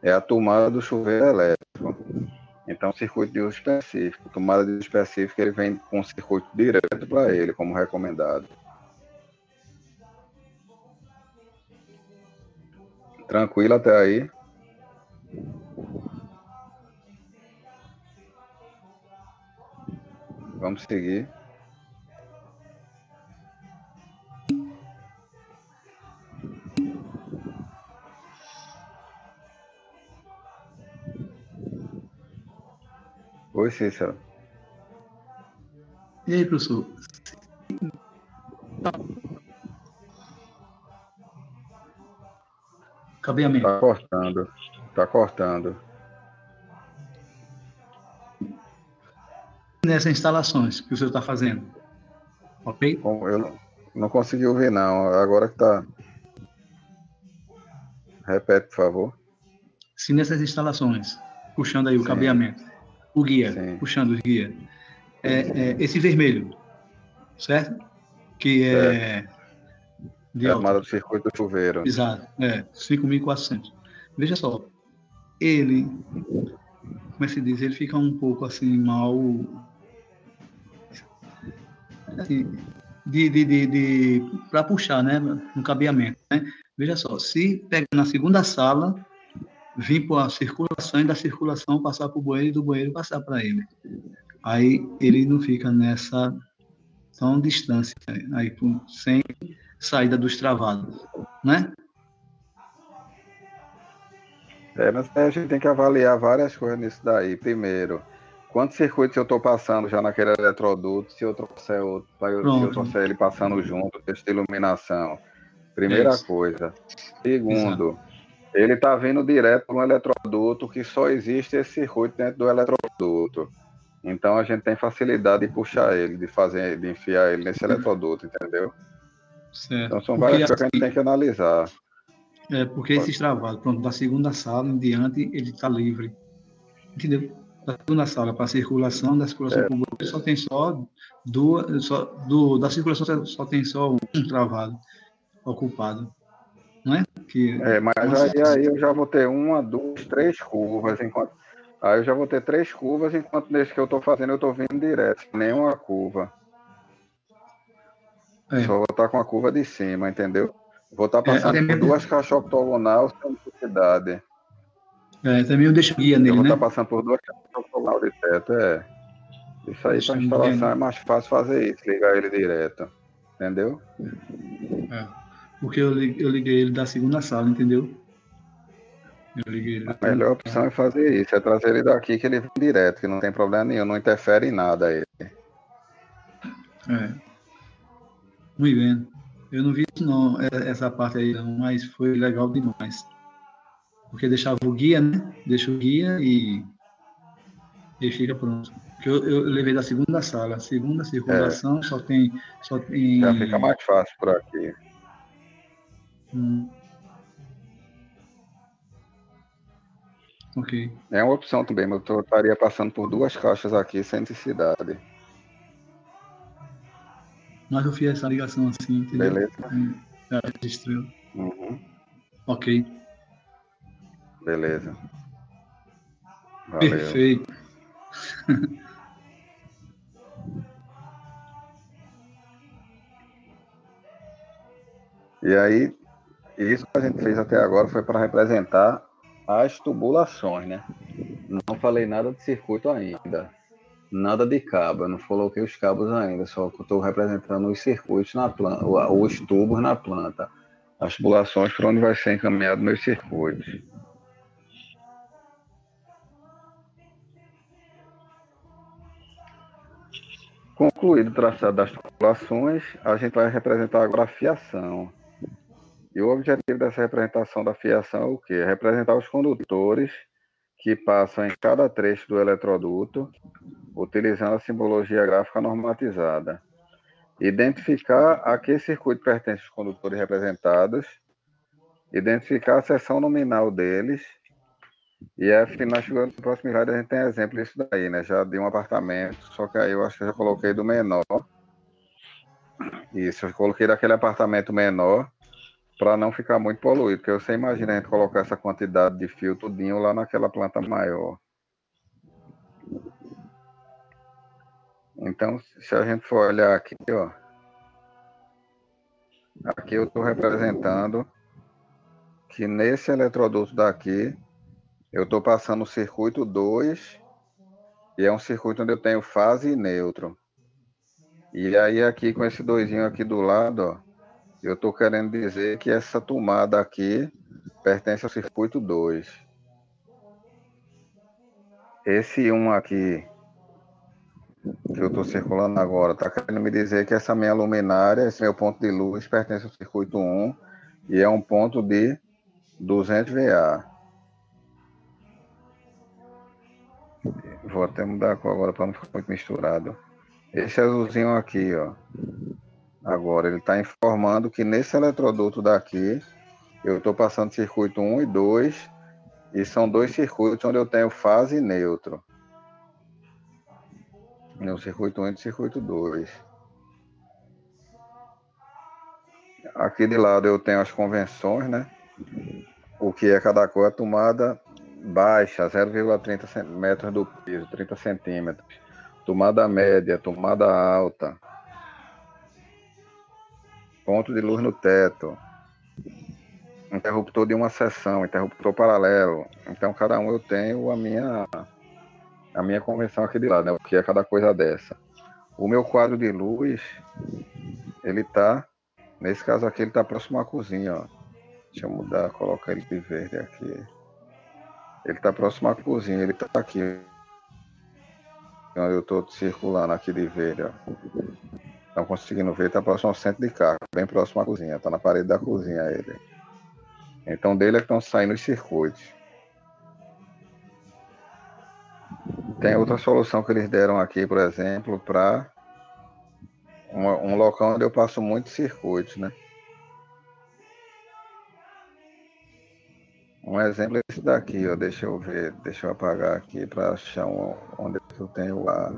É a tomada do chuveiro elétrico. Então, circuito de uso específico. Tomada de uso específico, ele vem com um circuito direto para ele, como recomendado. Tranquilo até aí? Vamos seguir. Oi, Cícero. E aí, professor? Cabeamento. Tá cortando. Tá cortando. Nessas instalações que o senhor está fazendo, ok? Eu não consegui ouvir, não. Agora que tá... Repete, por favor. Se nessas instalações, puxando aí o Sim. cabeamento, o guia, Sim. puxando o guia, esse vermelho, certo? Que é de É a alta. tomada do circuito do chuveiro. Exato, 5.400. Veja só, ele, como é que se diz, ele fica um pouco assim mal, assim, para puxar, né, no cabeamento, né? Veja só, se pega na segunda sala, vir para a circulação e da circulação passar para o banheiro e do banheiro passar para ele. Aí ele não fica nessa tão distância, aí sem saída dos travados, né? Mas a gente tem que avaliar várias coisas nisso daí. Primeiro, quantos circuitos eu estou passando já naquele eletroduto, se eu trouxer outro, se eu trouxer ele passando junto, texto de iluminação. Primeira coisa. Segundo, ele está vindo direto para um eletroduto que só existe esse circuito dentro do eletroduto. Então a gente tem facilidade de puxar ele, de enfiar ele nesse eletroduto, entendeu? Certo. Então são várias coisas que a gente tem que analisar. Porque esses travados, pronto, da segunda sala em diante, ele está livre. Entendeu? Da segunda sala para a circulação, da circulação para o banheiro, só tem só duas, da circulação só tem só um travado ocupado. Não é? Mas aí eu já vou ter 1, 2, 3 curvas, aí eu já vou ter 3 curvas, enquanto nesse que eu estou fazendo eu estou vindo direto, nenhuma curva. Só vou estar com a curva de cima, entendeu? Vou estar passando por 2 caixas octogonais sem necessidade. Também eu deixo guia nele, eu vou né? estar passando por 2 caixas octogonais de teto, Isso aí para Extremo instalação bem, é mais fácil fazer isso, ligar ele direto. Entendeu? é. Porque eu liguei ele da segunda sala, entendeu? Eu liguei ele da A segunda melhor opção sala. é fazer isso, é trazer ele daqui que ele vem direto, que não tem problema nenhum, não interfere em nada ele. É, muito bem. Eu não vi isso não, essa parte aí não, mas foi legal demais. Porque deixava o guia, né? Deixa o guia e fica pronto. Porque eu levei da segunda sala. Segunda É, circulação só já fica tem. mais fácil por aqui. hum, ok. É uma opção também, mas eu estaria passando por duas caixas aqui sem necessidade. Mas eu fiz essa ligação assim, entendeu? Beleza? Registrou. Uhum, Ok. beleza. Valeu. Perfeito. E aí, isso que a gente fez até agora foi para representar as tubulações, né? Não falei nada de circuito ainda. Nada de cabo, eu não coloquei os cabos ainda, só que estou representando os circuitos na planta, os tubos na planta, as tubulações para onde vai ser encaminhado meus circuitos. Concluído o traçado das tubulações, a gente vai representar agora a fiação. E o objetivo dessa representação da fiação é o quê? É representar os condutores que passam em cada trecho do eletroduto, utilizando a simbologia gráfica normatizada. Identificar a que circuito pertence os condutores representados, identificar a seção nominal deles, e na figura do próximo slide a gente tem exemplo disso daí, né? Já de um apartamento, só que aí eu acho que eu já coloquei do menor. Isso, eu coloquei daquele apartamento menor para não ficar muito poluído, porque você imagina a gente colocar essa quantidade de fio tudinho lá naquela planta maior. Então, se a gente for olhar aqui, ó, aqui eu estou representando que nesse eletroduto daqui, eu estou passando o circuito 2 e é um circuito onde eu tenho fase e neutro. E aí aqui com esse doisinho aqui do lado, ó, eu estou querendo dizer que essa tomada aqui pertence ao circuito 2. Esse um aqui que eu estou circulando agora, está querendo me dizer que essa minha luminária, esse meu ponto de luz pertence ao circuito 1 e é um ponto de 200 VA. Vou até mudar a cor agora para não ficar muito misturado. Esse azulzinho aqui, ó, agora ele está informando que nesse eletroduto daqui eu estou passando circuito 1 e 2 e são dois circuitos onde eu tenho fase e neutro. No circuito 1 e no circuito 2. Aqui de lado eu tenho as convenções, né? O que é cada cor, a tomada baixa, 0,30 metros do piso, 30 centímetros. Tomada média, tomada alta. Ponto de luz no teto. Interruptor de uma seção, interruptor paralelo. Então cada um eu tenho a minha convenção aqui de lado, né? O que é cada coisa dessa. O meu quadro de luz, ele tá, nesse caso aqui, ele tá próximo à cozinha, ó. Deixa eu mudar, colocar ele de verde aqui. Ele tá próximo à cozinha, ele tá aqui, onde eu tô circulando aqui de verde, ó. Estão conseguindo ver, tá próximo ao centro de carga, bem próximo à cozinha, tá na parede da cozinha ele. Então dele é que estão saindo os circuitos. Tem outra solução que eles deram aqui, por exemplo, para um local onde eu passo muitos circuitos, né? Um exemplo é esse daqui, ó. Deixa eu ver, deixa eu apagar aqui para achar onde eu tenho lá.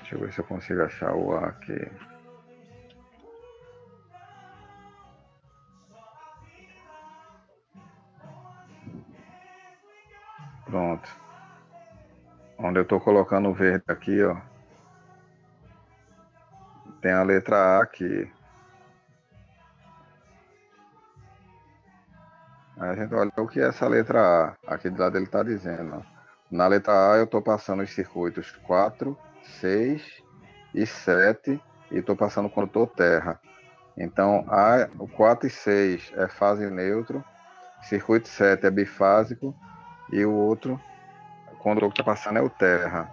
Deixa eu ver se eu consigo achar o A aqui. Pronto. Onde eu estou colocando o verde aqui, ó, tem a letra A aqui. Aí a gente olha o que é essa letra A. Aqui do lado ele está dizendo, ó. Na letra A eu estou passando os circuitos 4, 6 e 7 e estou passando condutor terra. Então, o 4 e 6 é fase neutro, circuito 7 é bifásico e o outro, quando o que está passando é o terra.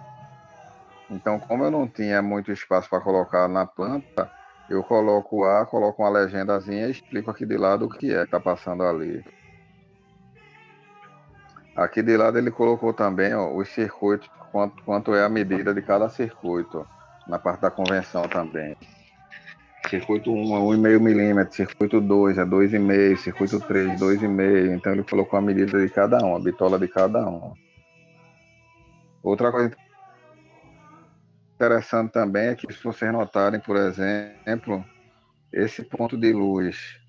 Então, como eu não tinha muito espaço para colocar na planta, eu coloco A, coloco uma legendazinha e explico aqui de lado o que é que está passando ali. Aqui de lado ele colocou também, ó, os circuitos, quanto é a medida de cada circuito, na parte da convenção também. Circuito 1 é 1,5 milímetro, circuito 2 é 2,5, circuito 3, 2,5. Então ele colocou a medida de cada um, a bitola de cada um. Outra coisa interessante também é que, se vocês notarem, por exemplo, esse ponto de luz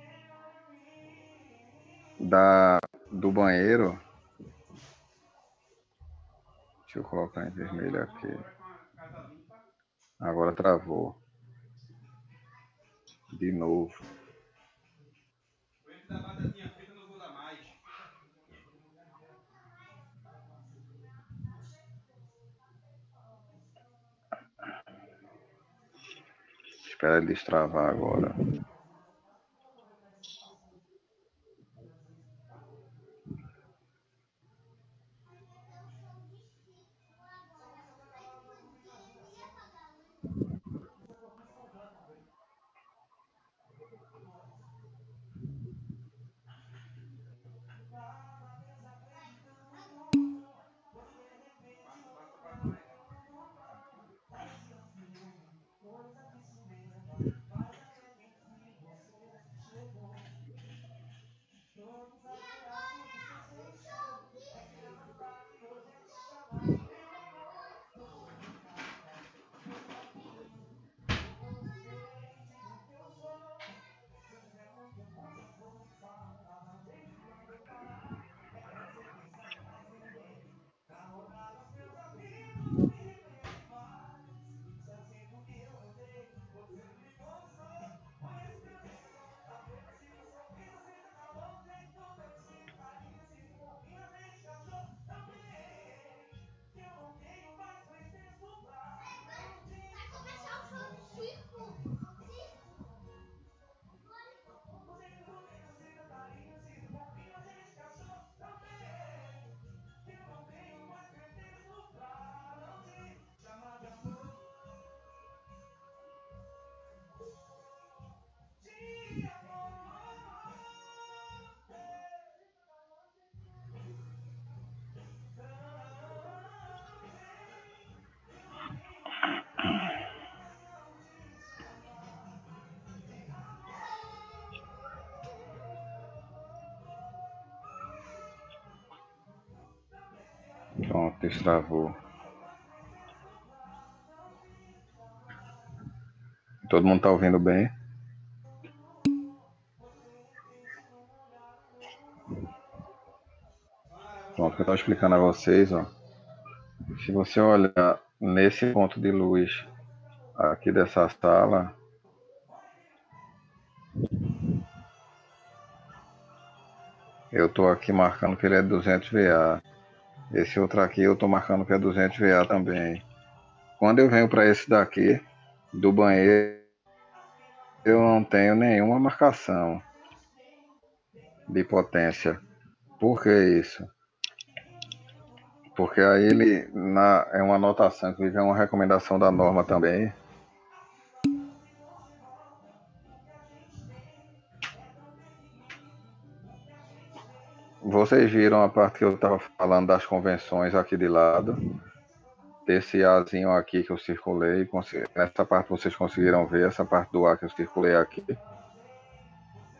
do banheiro, deixa eu colocar em vermelho aqui. Agora travou. De novo. Espera ele destravar agora. Pronto, destravou. Todo mundo tá ouvindo bem? Pronto, que eu estava explicando a vocês, ó. Se você olhar nesse ponto de luz aqui dessa sala, eu estou aqui marcando que ele é 200 VA. Esse outro aqui eu estou marcando que é 200 VA também. Quando eu venho para esse daqui, do banheiro, eu não tenho nenhuma marcação de potência. Por que isso? Porque aí ele é uma anotação, inclusive é uma recomendação da norma também. Vocês viram a parte que eu estava falando das convenções aqui de lado, desse Azinho aqui que eu circulei, nessa parte vocês conseguiram ver, essa parte do A que eu circulei aqui,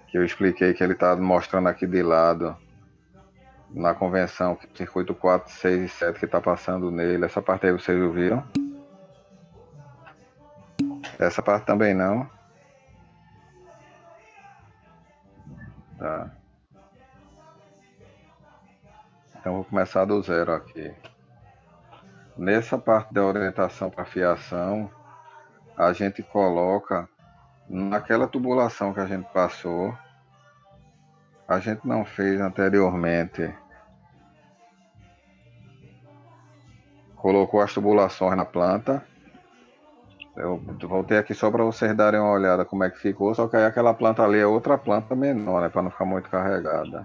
que eu expliquei que ele está mostrando aqui de lado, na convenção, circuito 4, 6 e 7 que está passando nele, essa parte aí vocês ouviram? Essa parte também não? Tá. Então, vou começar do zero aqui. Nessa parte da orientação para fiação, a gente coloca naquela tubulação que a gente passou. A gente não fez anteriormente. Colocou as tubulações na planta. Eu voltei aqui só para vocês darem uma olhada como é que ficou. Só que aí aquela planta ali é outra planta menor, né? Para não ficar muito carregada.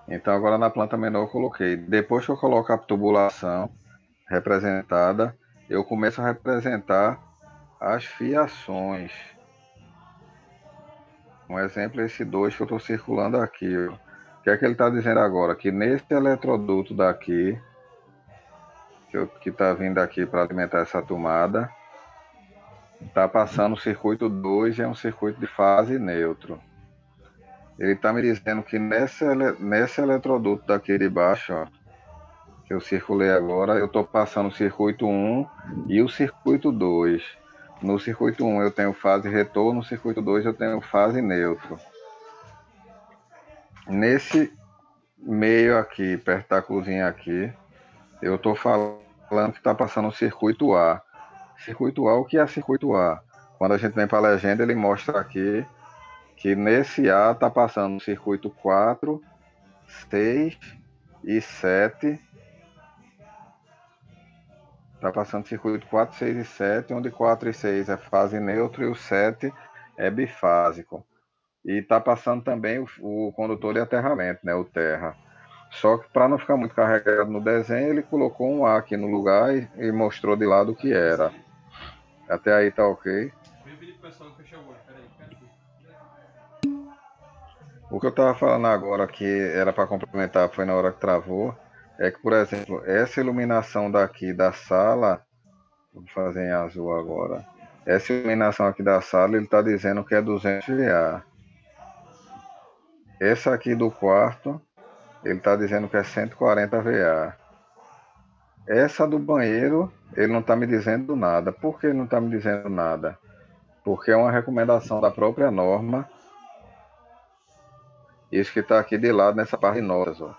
Então agora na planta menor eu coloquei. Depois que eu coloco a tubulação representada, eu começo a representar as fiações. Um exemplo é esse 2 que eu estou circulando aqui. Ó. O que é que ele está dizendo agora? Que nesse eletroduto daqui, que está vindo aqui para alimentar essa tomada, está passando o circuito 2 e é um circuito de fase neutro. Ele está me dizendo que nesse eletroduto daqui de baixo, ó, que eu circulei agora, eu estou passando o circuito 1 e o circuito 2. No circuito 1 eu tenho fase retorno, no circuito 2 eu tenho fase neutro. Nesse meio aqui, perto da cozinha aqui, eu estou falando que está passando o circuito A. Circuito A, o que é circuito A? Quando a gente vem para a legenda, ele mostra aqui que nesse A está passando o circuito 4, 6 e 7. Está passando circuito 4, 6 e 7, onde 4 e 6 é fase neutra e o 7 é bifásico. E está passando também o condutor de aterramento, né, o terra. Só que para não ficar muito carregado no desenho, ele colocou um A aqui no lugar e mostrou de lado o que era. Até aí tá ok? O que eu estava falando agora que era para complementar, foi na hora que travou, é que, por exemplo, essa iluminação daqui da sala, vou fazer em azul agora, essa iluminação aqui da sala, ele está dizendo que é 200 VA. Essa aqui do quarto, ele está dizendo que é 140 VA. Essa do banheiro, ele não está me dizendo nada. Por que ele não está me dizendo nada? Porque é uma recomendação da própria norma. Isso que está aqui de lado nessa parte de notas. Ó.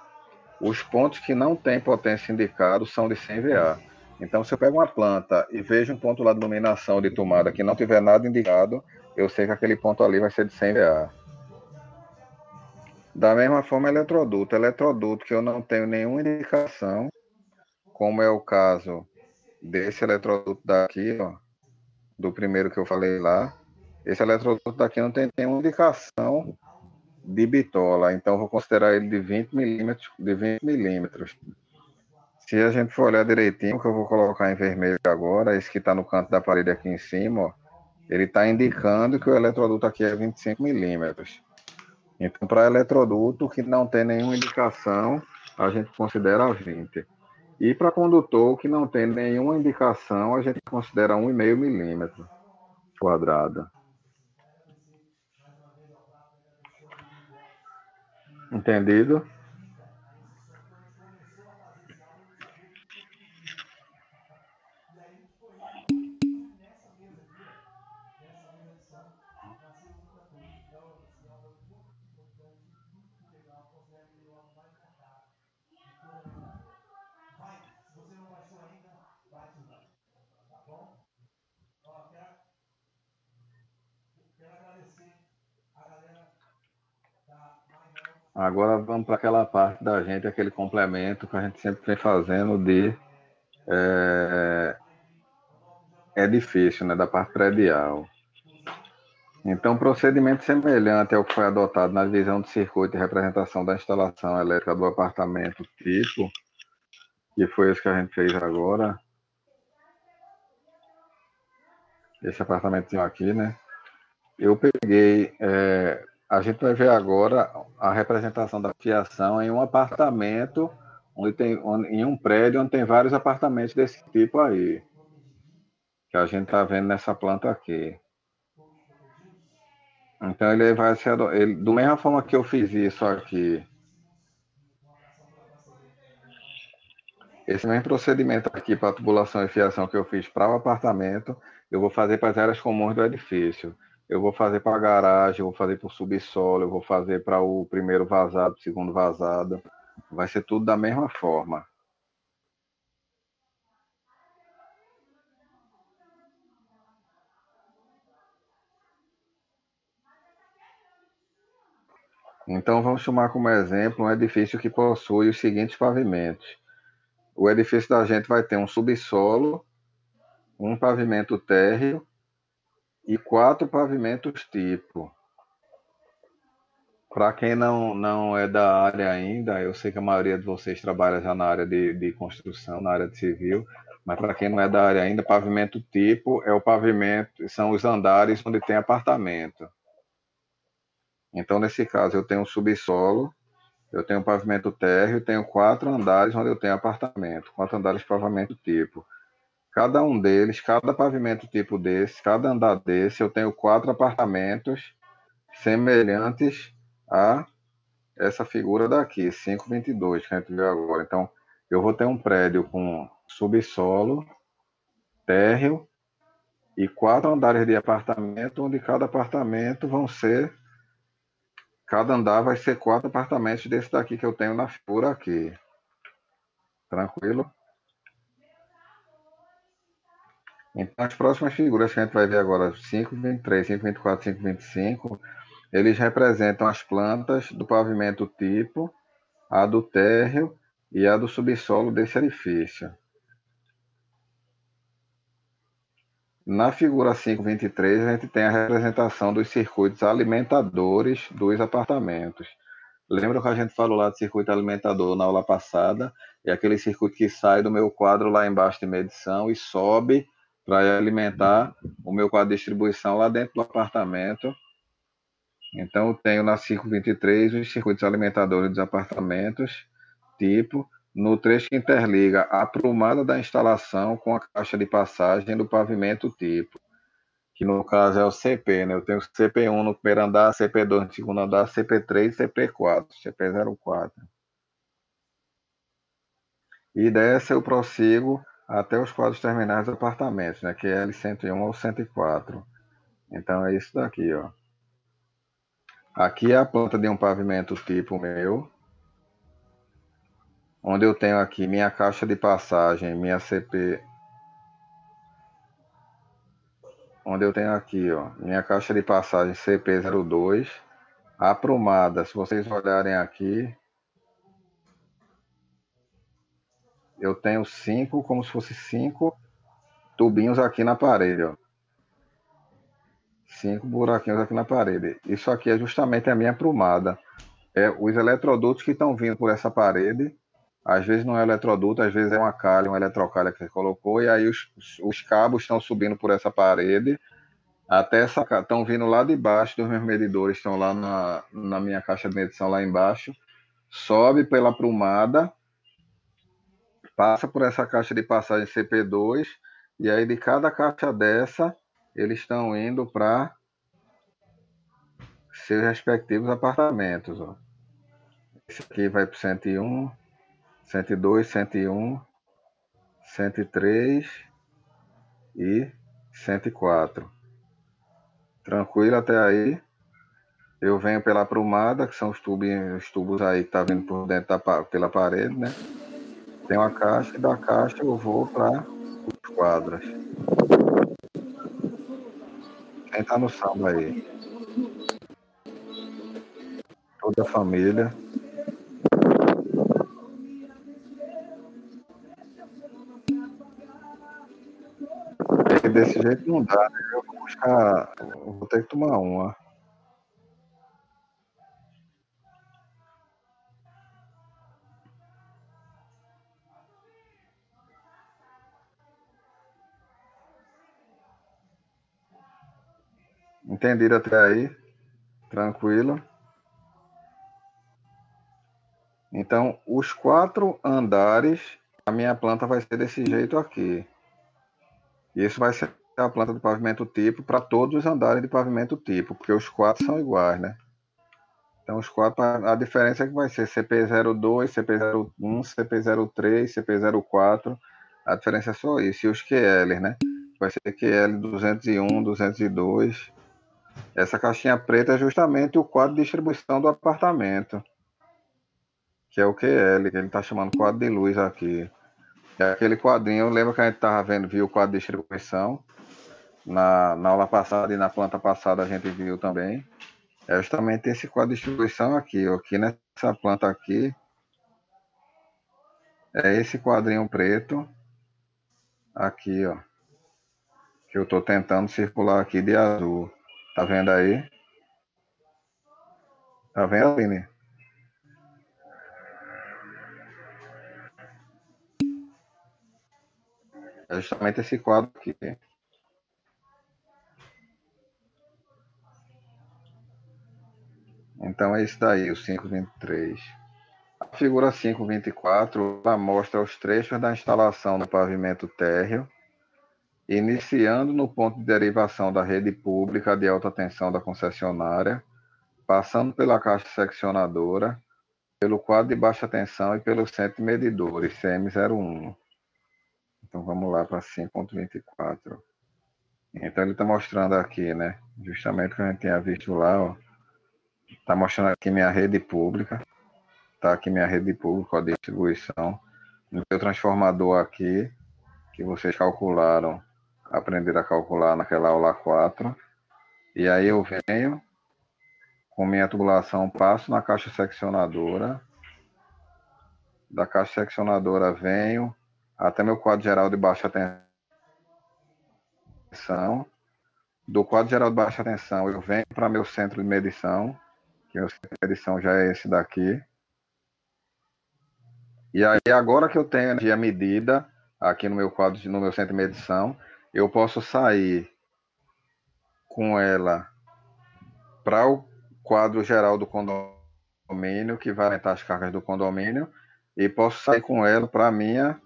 Os pontos que não têm potência indicado são de 100 VA. Então, se eu pego uma planta e vejo um ponto lá de iluminação de tomada que não tiver nada indicado, eu sei que aquele ponto ali vai ser de 100 VA. Da mesma forma, eletroduto. Eletroduto que eu não tenho nenhuma indicação, como é o caso desse eletroduto daqui, ó, do primeiro que eu falei lá. Esse eletroduto daqui não tem nenhuma indicação de bitola, então vou considerar ele de 20 milímetros. Se a gente for olhar direitinho, que eu vou colocar em vermelho agora, esse que está no canto da parede aqui em cima, ó, ele está indicando que o eletroduto aqui é 25 milímetros. Então, para eletroduto que não tem nenhuma indicação, a gente considera 20. E para condutor que não tem nenhuma indicação, a gente considera 1,5 milímetro quadrado. Entendido? Agora vamos para aquela parte da gente, aquele complemento que a gente sempre vem fazendo de edifício, né, da parte predial. Então, procedimento semelhante ao que foi adotado na divisão de circuito e representação da instalação elétrica do apartamento tipo, que foi esse que a gente fez agora, esse apartamentinho aqui, né? Eu peguei, a gente vai ver agora a representação da fiação em um apartamento, em um prédio onde tem vários apartamentos desse tipo aí, que a gente está vendo nessa planta aqui. Então ele vai ser, da mesma forma que eu fiz isso aqui, esse mesmo procedimento aqui para tubulação e fiação que eu fiz para o apartamento, eu vou fazer para as áreas comuns do edifício. eu vou fazer para a garagem, eu vou fazer para o subsolo, eu vou fazer para o primeiro vazado, segundo vazado. Vai ser tudo da mesma forma. Então vamos tomar como exemplo um edifício que possui os seguintes pavimentos. O edifício da gente vai ter um subsolo, um pavimento térreo e 4 pavimentos tipo. Para quem não é da área ainda, eu sei que a maioria de vocês trabalha já na área de construção, na área de civil, mas para quem não é da área ainda, pavimento tipo é o pavimento, são os andares onde tem apartamento. Então, nesse caso, eu tenho um subsolo, eu tenho um pavimento térreo, tenho 4 andares onde eu tenho apartamento, 4 andares de pavimento tipo. Cada um deles, cada pavimento tipo desse, cada andar desse, eu tenho 4 apartamentos semelhantes a essa figura daqui, 522, que a gente viu agora. Então, eu vou ter um prédio com subsolo, térreo e 4 andares de apartamento, onde cada apartamento vão ser, cada andar vai ser 4 apartamentos desse daqui que eu tenho na figura aqui. Tranquilo? Então, as próximas figuras que a gente vai ver agora, 523, 524, 525, eles representam as plantas do pavimento tipo, a do térreo e a do subsolo desse edifício. Na figura 523, a gente tem a representação dos circuitos alimentadores dos apartamentos. Lembra que a gente falou lá de circuito alimentador na aula passada? É aquele circuito que sai do meu quadro lá embaixo de medição e sobe para alimentar o meu quadro de distribuição lá dentro do apartamento. Então, eu tenho na 523 os circuitos alimentadores dos apartamentos, tipo, no trecho que interliga a prumada da instalação com a caixa de passagem do pavimento tipo, que no caso é o CP, né? Eu tenho CP1 no primeiro andar, CP2 no segundo andar, CP3 e CP4, CP04. E dessa eu prossigo até os quadros terminais dos apartamentos, né? Que é L101 ou 104. Então é isso daqui, ó. Aqui é a planta de um pavimento tipo meu, onde eu tenho aqui minha caixa de passagem, minha CP, onde eu tenho aqui, ó, minha caixa de passagem CP02, aprumada. Se vocês olharem aqui, eu tenho 5, como se fosse 5 tubinhos aqui na parede, ó. 5 buraquinhos aqui na parede. Isso aqui é justamente a minha aprumada. É os eletrodutos que estão vindo por essa parede. Às vezes não é eletroduto, às vezes é uma calha, uma eletrocalha que você colocou, e aí os cabos estão subindo por essa parede, até essa, estão vindo lá de baixo dos meus medidores, estão lá na minha caixa de medição lá embaixo, sobe pela aprumada, passa por essa caixa de passagem CP2, e aí de cada caixa dessa, eles estão indo para seus respectivos apartamentos. Ó. Esse aqui vai para o 101, 102, 101, 103 e 104. Tranquilo até aí? Eu venho pela aprumada, que são os tubos aí que tá vindo por dentro pela parede, né? Tem uma caixa e da caixa eu vou para os quadros. Quem tá no samba aí? Toda a família. E desse jeito não dá, né? Eu vou buscar. Eu vou ter que tomar uma. Entendido até aí? Tranquilo. Então, os 4 andares, a minha planta vai ser desse jeito aqui. Isso vai ser a planta do pavimento tipo para todos os andares de pavimento tipo, porque os 4 são iguais, né? Então, os 4, a diferença é que vai ser CP02, CP01, CP03, CP04. A diferença é só isso. E os QLs, né? Vai ser QL 201, 202. Essa caixinha preta é justamente o quadro de distribuição do apartamento, que é o QL, que ele está chamando quadro de luz aqui. É aquele quadrinho, lembra que a gente viu o quadro de distribuição? Na aula passada e na planta passada a gente viu também. É justamente esse quadro de distribuição aqui, ó. Aqui nessa planta aqui, é esse quadrinho preto aqui, ó, que eu estou tentando circular aqui de azul. Tá vendo aí? Tá vendo, Aline? É justamente esse quadro aqui. Então é isso daí, o 523. A figura 524, ela mostra os trechos da instalação do pavimento térreo, iniciando no ponto de derivação da rede pública de alta tensão da concessionária, passando pela caixa seccionadora, pelo quadro de baixa tensão e pelo centro de medidores, CM01. Então vamos lá para 5.24. Então ele está mostrando aqui, né? Justamente o que a gente tinha visto lá, ó. Está mostrando aqui minha rede pública. Está aqui minha rede pública, a distribuição. No meu transformador aqui, que vocês calcularam, aprenderam a calcular naquela aula 4. E aí eu venho, com minha tubulação, passo na caixa seccionadora. Da caixa seccionadora venho até meu quadro geral de baixa tensão. Do quadro geral de baixa tensão, eu venho para meu centro de medição, que o centro de medição já é esse daqui. E aí, agora que eu tenho energia medida aqui no meu quadro, no meu centro de medição, eu posso sair com ela para o quadro geral do condomínio, que vai aumentar as cargas do condomínio, e posso sair com ela para a minha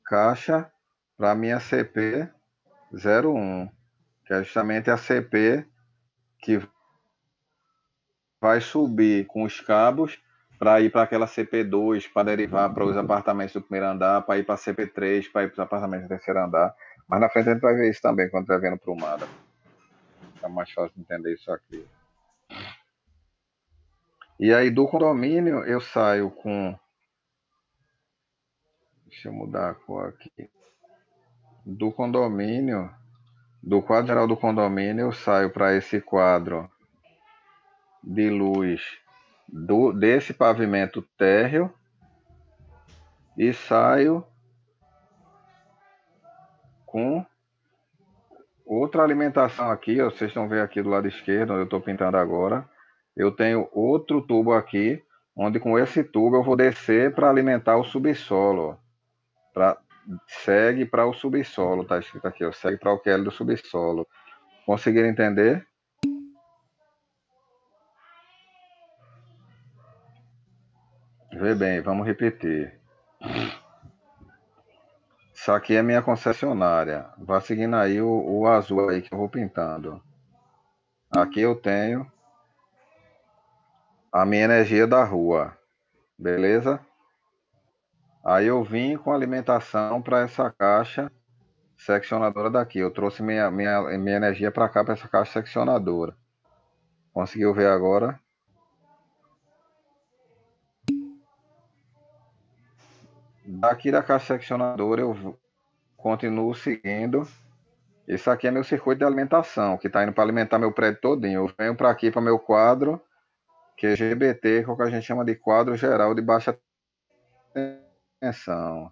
caixa, para a minha CP 01, que é justamente a CP que vai subir com os cabos para ir para aquela CP2, para derivar para os apartamentos do primeiro andar, para ir para a CP3, para ir para os apartamentos do terceiro andar. Mas na frente a gente vai ver isso também, quando estiver vendo para o MADA. Fica mais fácil de entender isso aqui. E aí do condomínio eu saio com... Deixa eu mudar a cor aqui. Do condomínio, do quadro geral do condomínio, eu saio para esse quadro de luz desse pavimento térreo e saio com outra alimentação aqui, ó, vocês estão vendo aqui do lado esquerdo, onde eu estou pintando agora. Eu tenho outro tubo aqui, onde com esse tubo eu vou descer para alimentar o subsolo. Segue para o subsolo, tá escrito aqui, ó, segue para o QL do subsolo. Conseguiram entender? Vê bem, vamos repetir. Isso aqui é minha concessionária. Vá seguindo aí o azul aí que eu vou pintando. Aqui eu tenho a minha energia da rua, beleza? Aí eu vim com alimentação para essa caixa seccionadora daqui. Eu trouxe minha energia para cá, para essa caixa seccionadora. Conseguiu ver agora? Daqui da caixa seccionadora eu continuo seguindo. Esse aqui é meu circuito de alimentação, que está indo para alimentar meu prédio todinho. Eu venho para aqui para meu quadro QGBT, que é o que a gente chama de quadro geral de baixa tensão.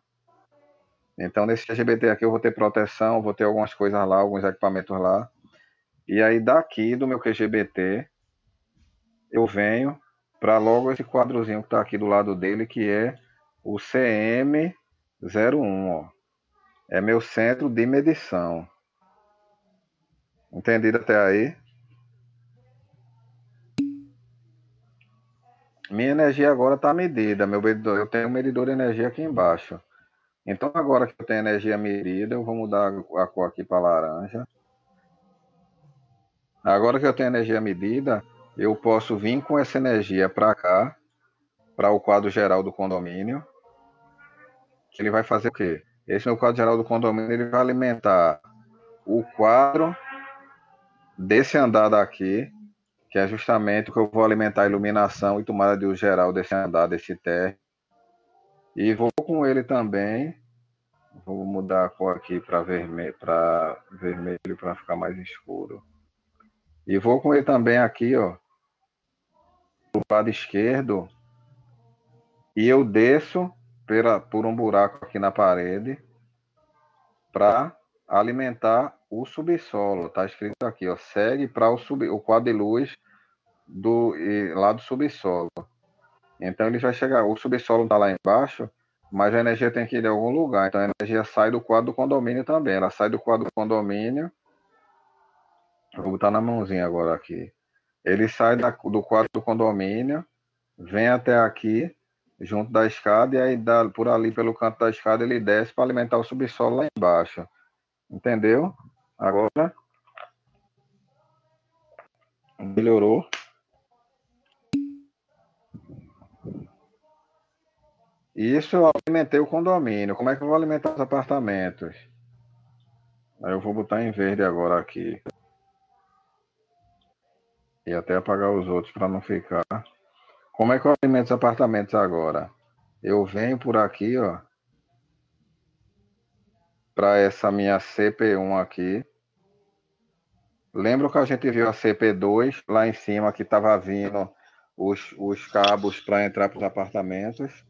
Então, nesse QGBT aqui eu vou ter proteção, vou ter algumas coisas lá, alguns equipamentos lá. E aí, daqui do meu QGBT, eu venho para logo esse quadrozinho que está aqui do lado dele, que é o CM01, ó. É meu centro de medição. Entendido até aí? Minha energia agora está medida. Eu tenho um medidor de energia aqui embaixo. Então, agora que eu tenho energia medida, eu vou mudar a cor aqui para laranja. Agora que eu tenho energia medida, eu posso vir com essa energia para cá, para o quadro geral do condomínio. Ele vai fazer o quê? Esse meu quadro geral do condomínio, ele vai alimentar o quadro desse andar daqui, que é justamente o que eu vou alimentar a iluminação e tomada de luz geral desse andar, desse térreo. E vou com ele também, vou mudar a cor aqui para vermelho, para ficar mais escuro. E vou com ele também aqui, ó, do lado esquerdo, e eu desço por um buraco aqui na parede para alimentar o subsolo. Tá escrito aqui, ó, segue para o quadro de luz lá do subsolo. Então ele vai chegar, o subsolo está lá embaixo, mas a energia tem que ir de algum lugar. Então a energia sai do quadro do condomínio também. Ela sai do quadro do condomínio. Vou botar na mãozinha agora aqui. Ele sai do quadro do condomínio, vem até aqui, junto da escada, e aí por ali, pelo canto da escada, ele desce para alimentar o subsolo lá embaixo. Entendeu? Agora melhorou. Isso eu alimentei o condomínio. Como é que eu vou alimentar os apartamentos? Aí eu vou botar em verde agora aqui. E até apagar os outros para não ficar. Como é que eu alimento os apartamentos agora? Eu venho por aqui, ó, para essa minha CP1 aqui. Lembra que a gente viu a CP2 lá em cima que estava vindo os cabos para entrar para os apartamentos?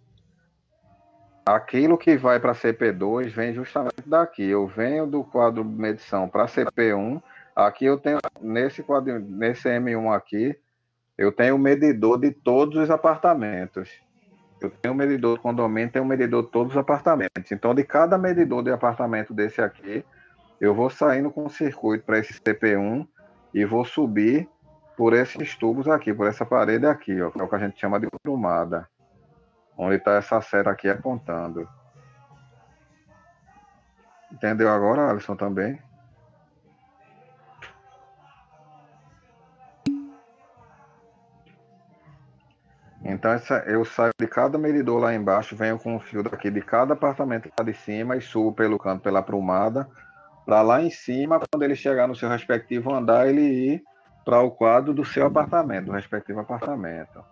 Aquilo que vai para a CP2 vem justamente daqui. Eu venho do quadro de medição para a CP1. Aqui eu tenho, nesse M1 aqui, eu tenho o medidor de todos os apartamentos. Eu tenho um medidor do condomínio, tenho um medidor de todos os apartamentos. Então, de cada medidor de apartamento desse aqui, eu vou saindo com o circuito para esse CP1 e vou subir por esses tubos aqui, por essa parede aqui, ó, que é o que a gente chama de prumada, onde está essa seta aqui apontando. Entendeu agora, Alisson, também? Então, eu saio de cada medidor lá embaixo, venho com o fio daqui de cada apartamento lá de cima e subo pelo canto, pela prumada, para lá em cima, quando ele chegar no seu respectivo andar, ele ir para o quadro do seu apartamento, do respectivo apartamento.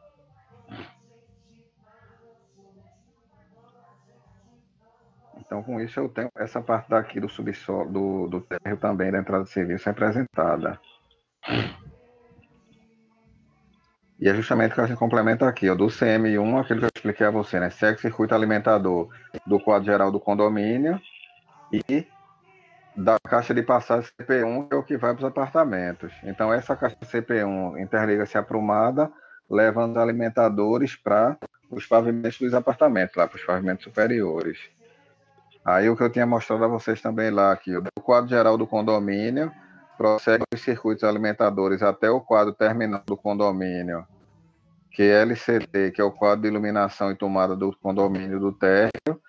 Então, com isso, eu tenho essa parte daqui do subsolo, do térreo também, da entrada de serviço representada. E é justamente o que a gente complementa aqui, ó, do CM1, aquilo que eu expliquei a você, né? Segue o circuito alimentador do quadro geral do condomínio e da caixa de passagem CP1, que é o que vai para os apartamentos. Então, essa caixa CP1 interliga-se à prumada, levando os alimentadores para os pavimentos dos apartamentos, lá para os pavimentos superiores. Aí o que eu tinha mostrado a vocês também lá, aqui, o quadro geral do condomínio, prossegue os circuitos alimentadores até o quadro terminal do condomínio, que é LCD, que é o quadro de iluminação e tomada do condomínio do térreo,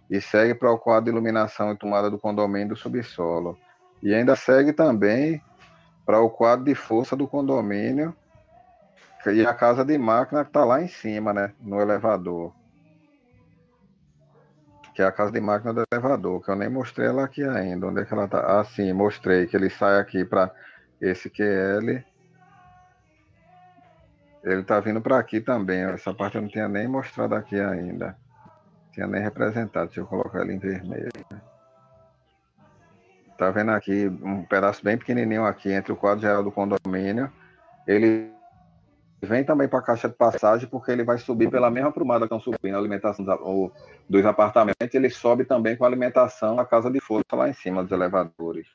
e segue para o quadro de iluminação e tomada do condomínio do subsolo. E ainda segue também para o quadro de força do condomínio e a casa de máquina que está lá em cima, né, no elevador. Que é a casa de máquina do elevador, que eu nem mostrei ela aqui ainda. Onde é que ela está? Ah, sim, mostrei que ele sai aqui para esse QL. Ele está vindo para aqui também. Essa parte eu não tinha nem mostrado aqui ainda. Tinha nem representado. Deixa eu colocar ele em vermelho. Tá vendo aqui um pedaço bem pequenininho aqui entre o quadro geral do condomínio. Ele vem também para a caixa de passagem porque ele vai subir pela mesma prumada que estão subindo a alimentação dos apartamentos. Ele sobe também com a alimentação da casa de força lá em cima dos elevadores.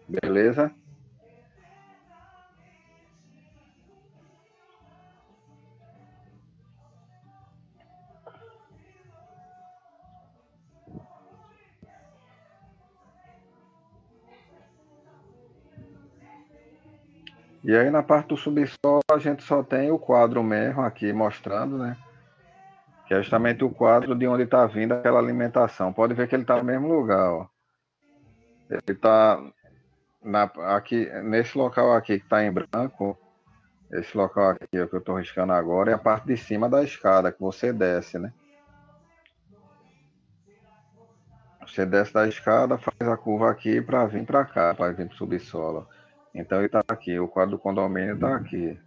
Beleza? E aí na parte do subsolo a gente só tem o quadro mesmo aqui mostrando, né? Que é justamente o quadro de onde está vindo aquela alimentação. Pode ver que ele está no mesmo lugar, ó. Ele está aqui, nesse local aqui que está em branco, esse local aqui ó, que eu estou riscando agora, é a parte de cima da escada que você desce, né? Você desce da escada, faz a curva aqui para vir para cá, para vir para o subsolo. Então ele está aqui, o quadro do condomínio está aqui.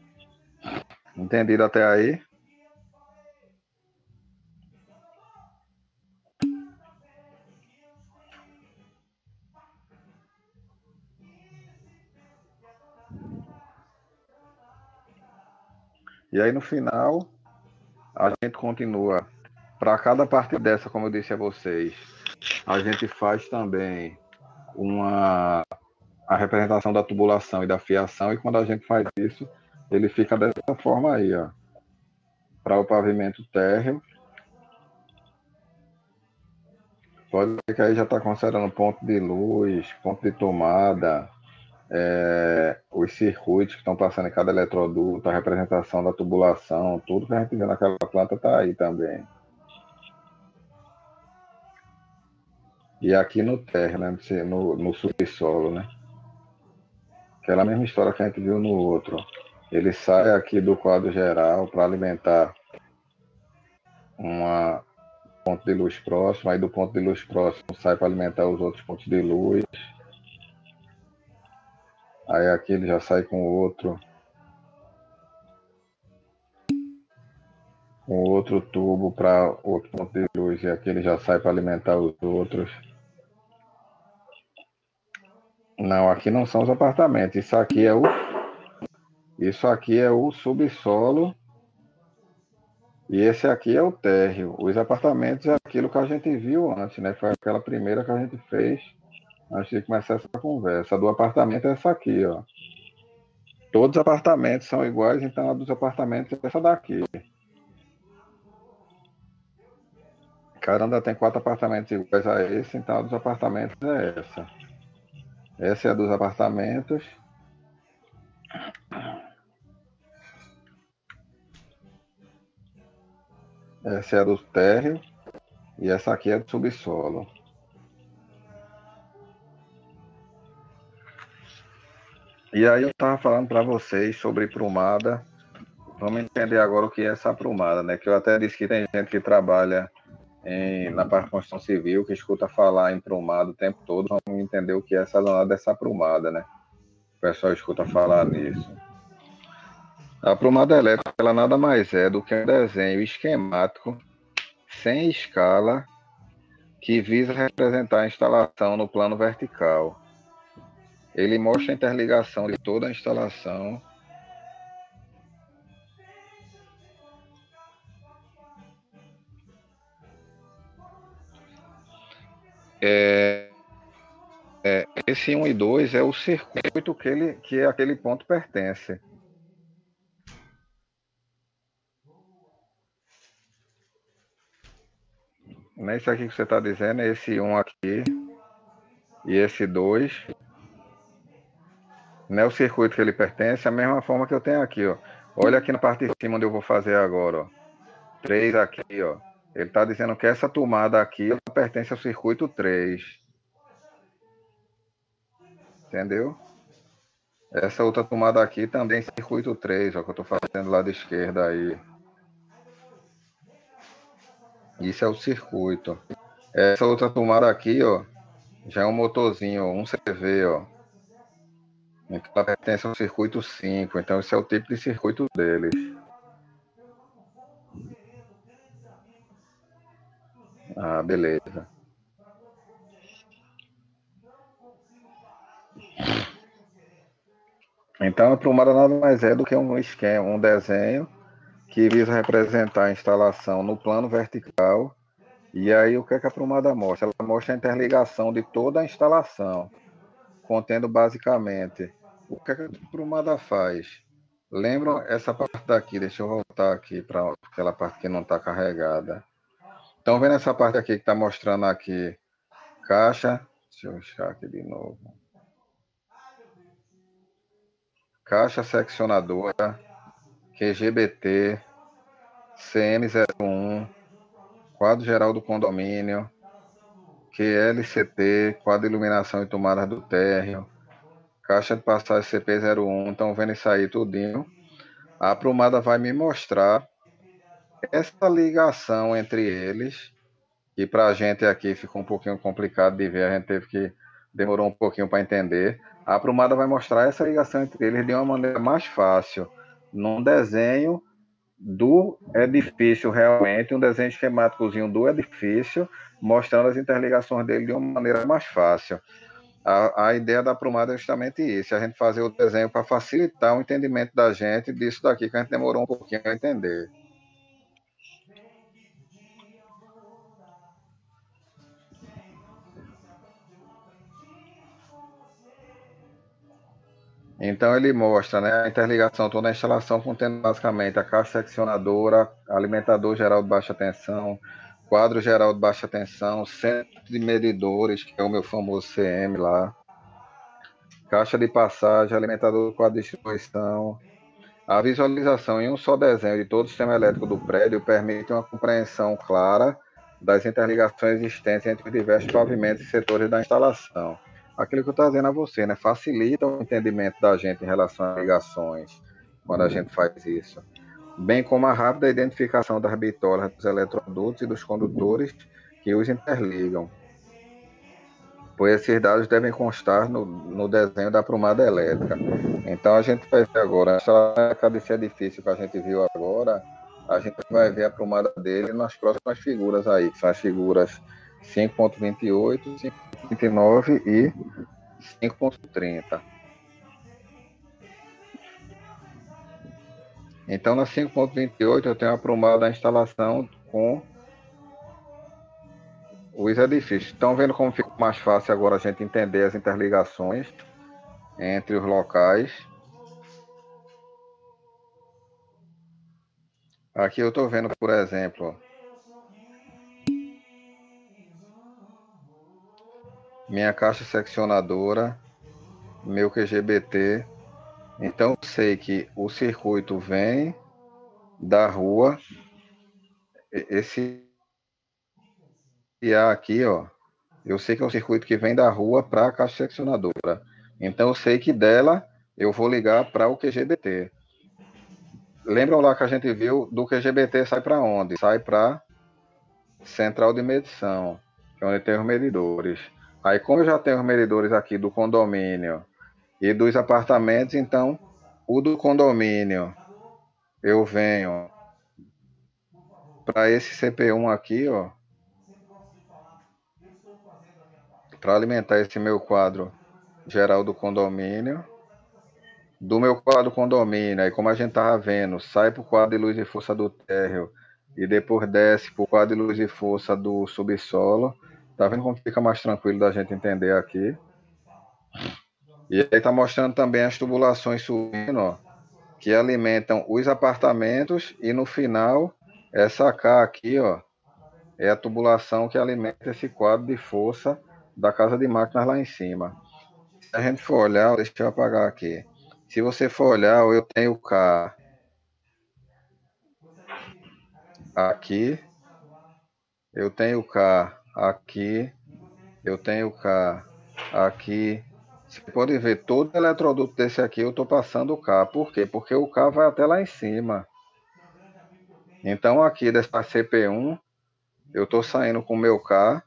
Entendido até aí? E aí no final, a gente continua. Para cada parte dessa, como eu disse a vocês, a gente faz também a representação da tubulação e da fiação, e quando a gente faz isso, ele fica dessa forma aí, ó. Para o pavimento térreo, pode ver que aí já está considerando ponto de luz, ponto de tomada, os circuitos que estão passando em cada eletroduto, a representação da tubulação, tudo que a gente vê naquela planta está aí também. E aqui no térreo, né, no subsolo, né? Aquela mesma história que a gente viu no outro. Ele sai aqui do quadro geral para alimentar uma ponto de luz próximo, aí do ponto de luz próximo sai para alimentar os outros pontos de luz. Aí aqui ele já sai com outro tubo para outro ponto de luz, e aqui ele já sai para alimentar os outros. Não, aqui não são os apartamentos. Isso aqui é o subsolo e esse aqui é o térreo. Os apartamentos é aquilo que a gente viu antes, né? Foi aquela primeira que a gente fez antes de começar essa conversa. A do apartamento é essa aqui, ó. Todos os apartamentos são iguais, então a dos apartamentos é essa daqui. Caramba, tem 4 apartamentos iguais a esse, então a dos apartamentos é essa. Essa é a dos apartamentos. Essa é a do térreo. E essa aqui é do subsolo. E aí eu estava falando para vocês sobre prumada. Vamos entender agora o que é essa prumada, né? Que eu até disse que tem gente que trabalha na parte de construção civil, que escuta falar em prumada o tempo todo. Vamos entender o que é essa danada dessa prumada, né? O pessoal escuta falar nisso. A prumada elétrica, ela nada mais é do que um desenho esquemático, sem escala, que visa representar a instalação no plano vertical. Ele mostra a interligação de toda a instalação. Esse 1 e 2 é o circuito que aquele ponto pertence. Não é isso aqui que você está dizendo, é esse 1 aqui e esse 2. Não é o circuito que ele pertence, é a mesma forma que eu tenho aqui, ó. Olha aqui na parte de cima onde eu vou fazer agora, ó. 3 aqui, ó. Ele está dizendo que essa tomada aqui ela pertence ao circuito 3. Entendeu? Essa outra tomada aqui também é circuito 3, ó, que eu estou fazendo do lado esquerdo aí. Isso é o circuito. Essa outra tomada aqui, ó, já é um motorzinho, um CV, ó. Então ela pertence ao circuito 5. Então esse é o tipo de circuito deles. Ah, beleza. Então a prumada nada mais é do que um esquema, um desenho que visa representar a instalação no plano vertical. E aí o que é que a prumada mostra? Ela mostra a interligação de toda a instalação, contendo basicamente o que é que a prumada faz. Lembram essa parte daqui? Deixa eu voltar aqui para aquela parte que não está carregada. Estão vendo essa parte aqui que está mostrando aqui caixa? Deixa eu achar aqui de novo. Caixa seccionadora, QGBT, CN01, quadro geral do condomínio, QLCT, quadro de iluminação e tomadas do térreo, caixa de passagem CP01. Estão vendo isso aí tudinho? A aprumada vai me mostrar essa ligação entre eles, que para a gente aqui ficou um pouquinho complicado de ver, a gente demorou um pouquinho para entender, A aprumada vai mostrar essa ligação entre eles de uma maneira mais fácil, num desenho do edifício realmente, um desenho esquemáticozinho do edifício, mostrando as interligações dele de uma maneira mais fácil. A ideia da aprumada é justamente isso, a gente fazer o desenho para facilitar o entendimento da gente disso daqui que a gente demorou um pouquinho a entender. Então ele mostra, né, a interligação toda a instalação contendo basicamente a caixa seccionadora, alimentador geral de baixa tensão, quadro geral de baixa tensão, centro de medidores, que é o meu famoso CM lá, caixa de passagem, alimentador do quadro de distribuição. A visualização em um só desenho de todo o sistema elétrico do prédio permite uma compreensão clara das interligações existentes entre os diversos pavimentos e setores da instalação. Aquilo que eu estou dizendo a você, né? Facilita o entendimento da gente em relação às ligações, quando a gente faz isso. Bem como a rápida identificação das bitolas dos eletrodutos e dos condutores que os interligam, pois esses dados devem constar no desenho da aprumada elétrica. Então a gente vai ver agora, desse edifício que a gente viu agora, a gente vai ver a aprumada dele nas próximas figuras aí, que são as figuras 5.28, 5.29 e 5.30. Então na 5.28 eu tenho a aprumada da instalação com os edifícios. Estão vendo como fica mais fácil agora a gente entender as interligações entre os locais. Aqui eu estou vendo, por exemplo, minha caixa seccionadora, meu QGBT. Então eu sei que o circuito vem da rua, esse A aqui, ó, eu sei que é o circuito que vem da rua para a caixa seccionadora. Então eu sei que dela eu vou ligar para o QGBT. Lembram lá que a gente viu do QGBT sai para onde? Sai para central de medição, que é onde tem os medidores. Aí como eu já tenho os medidores aqui do condomínio e dos apartamentos, então o do condomínio eu venho para esse CP1 aqui, ó, para alimentar esse meu quadro geral do condomínio. Do meu quadro condomínio, aí como a gente tava vendo, sai para o quadro de luz e força do térreo e depois desce para o quadro de luz e força do subsolo. Tá vendo como fica mais tranquilo da gente entender aqui? E aí tá mostrando também as tubulações subindo, ó, que alimentam os apartamentos e no final essa K aqui, ó, é a tubulação que alimenta esse quadro de força da casa de máquinas lá em cima. Se a gente for olhar, deixa eu apagar aqui. Se você for olhar, eu tenho K aqui, eu tenho K aqui, eu tenho K aqui. Você pode ver, todo eletroduto desse aqui eu estou passando o K. Por quê? Porque o K vai até lá em cima. Então aqui dessa CP1, eu estou saindo com o meu K,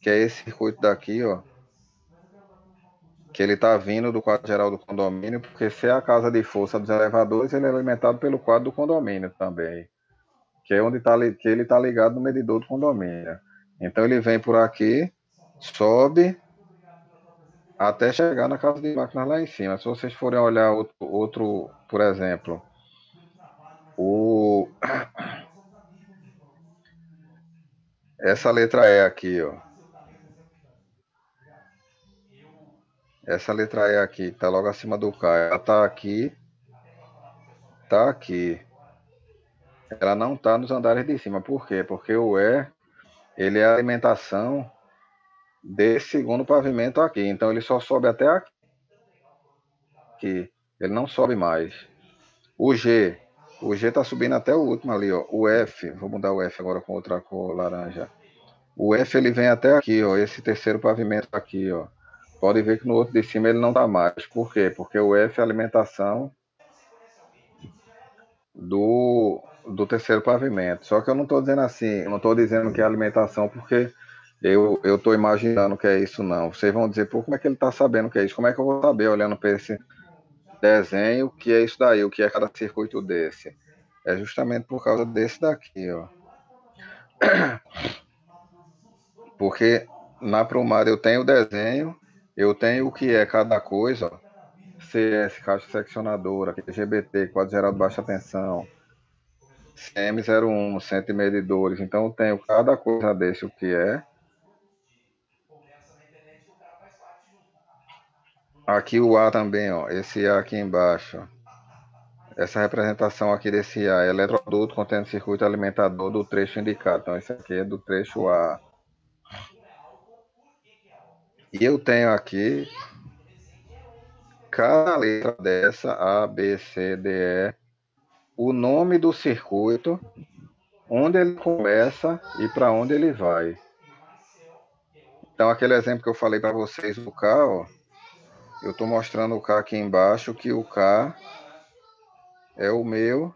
que é esse circuito daqui, ó, que ele está vindo do quadro geral do condomínio, porque se é a casa de força dos elevadores, ele é alimentado pelo quadro do condomínio também, que é onde que ele está ligado no medidor do condomínio. Então ele vem por aqui, sobe até chegar na casa de máquinas lá em cima. Se vocês forem olhar outro por exemplo, o, essa letra E aqui, ó. Essa letra E aqui, tá logo acima do K. Ela tá aqui, tá aqui. Ela não tá nos andares de cima. Por quê? Porque o E, ele é a alimentação desse segundo pavimento aqui. Então ele só sobe até aqui. Ele não sobe mais. O G tá subindo até o último ali, ó. O F, vou mudar o F agora com outra cor laranja. O F ele vem até aqui, ó, esse terceiro pavimento aqui, ó. Pode ver que no outro de cima ele não tá mais. Por quê? Porque o F é a alimentação do terceiro pavimento. Só que eu não estou dizendo assim, eu não estou dizendo que é alimentação porque Eu estou imaginando que é isso, não. Vocês vão dizer, pô, como é que ele está sabendo que é isso? Como é que eu vou saber, olhando para esse desenho, o que é isso daí, o que é cada circuito desse? É justamente por causa desse daqui, ó. Porque na Prumar eu tenho o desenho, eu tenho o que é cada coisa, ó. CS, caixa seccionadora, QGBT, quadro geral de baixa tensão, CM01, centro de medidores. Então eu tenho cada coisa desse, o que é. Aqui o A também, ó, esse A aqui embaixo. Essa representação aqui desse A é eletroduto contendo circuito alimentador do trecho indicado. Então esse aqui é do trecho A. E eu tenho aqui cada letra dessa, A, B, C, D, E, o nome do circuito, onde ele começa e para onde ele vai. Então, aquele exemplo que eu falei para vocês do K, ó, eu estou mostrando o K aqui embaixo, que o K é o meu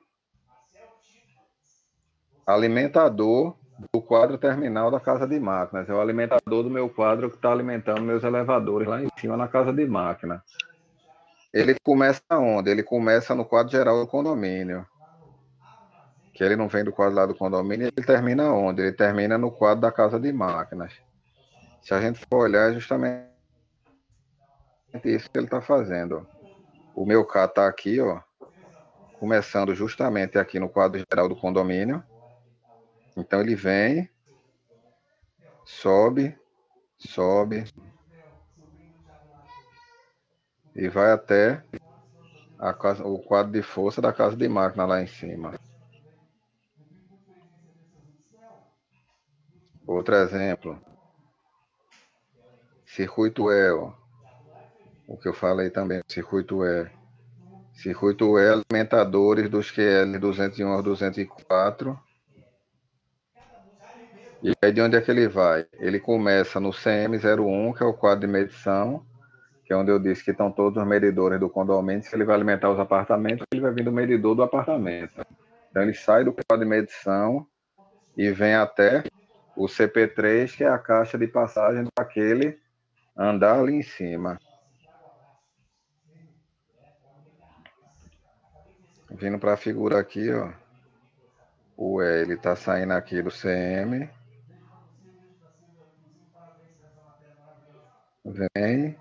alimentador do quadro terminal da casa de máquinas. É o alimentador do meu quadro que está alimentando meus elevadores lá em cima na casa de máquina. Ele começa onde? Ele começa no quadro geral do condomínio. Que ele não vem do quadro lá do condomínio, ele termina onde? Ele termina no quadro da casa de máquinas. Se a gente for olhar, é justamente isso que ele está fazendo. O meu K está aqui, ó, começando justamente aqui no quadro geral do condomínio. Então ele vem, sobe, sobe e vai até o quadro de força da casa de máquina lá em cima. Outro exemplo, circuito E, ó, o que eu falei também, circuito E. Circuito E, alimentadores dos QL 201 ao 204. E aí de onde é que ele vai? Ele começa no CM01, que é o quadro de medição, que é onde eu disse que estão todos os medidores do condomínio. Se ele vai alimentar os apartamentos, ele vai vir do medidor do apartamento. Então ele sai do quadro de medição e vem até o CP3, que é a caixa de passagem daquele andar ali em cima. Vindo para a figura aqui, ó. O E, ele está saindo aqui do CM. Vem,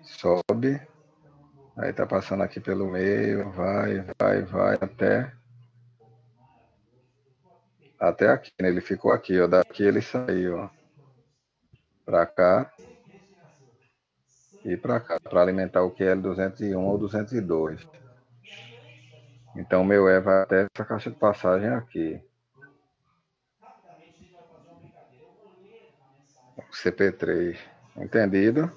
sobe, aí tá passando aqui pelo meio, vai até aqui, né? Ele ficou aqui, ó, daqui ele saiu, ó, pra cá e pra cá, para alimentar o QL 201 ou 202. Então meu E vai até essa caixa de passagem aqui. CP3, entendido?